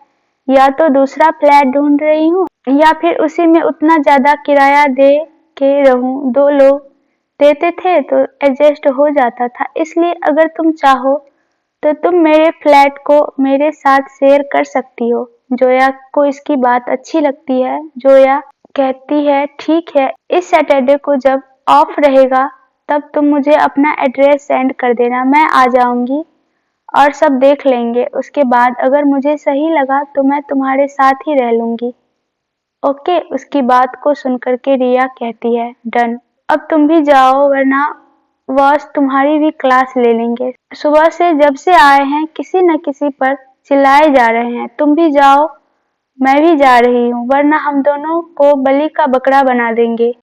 या तो दूसरा फ्लैट ढूंढ रही हूँ या फिर उसी में उतना ज्यादा किराया दे के रहूं। 2 लोग देते थे तो एडजस्ट हो जाता था, इसलिए अगर तुम चाहो तो तुम मेरे फ्लैट को मेरे साथ शेयर कर सकती हो। जोया को इसकी बात अच्छी लगती है। जोया कहती है ठीक है, इस सैटरडे को जब ऑफ रहेगा तब तुम मुझे अपना एड्रेस सेंड कर देना, मैं आ जाऊंगी और सब देख लेंगे। उसके बाद अगर मुझे सही लगा तो मैं तुम्हारे साथ ही रह लूंगी। ओके। उसकी बात को सुनकर के रिया कहती है डन। अब तुम भी जाओ वरना बॉस तुम्हारी भी क्लास ले लेंगे। सुबह से जब से आए हैं किसी न किसी पर चिल्लाए जा रहे हैं। तुम भी जाओ, मैं भी जा रही हूँ, वरना हम दोनों को बलि का बकरा बना देंगे।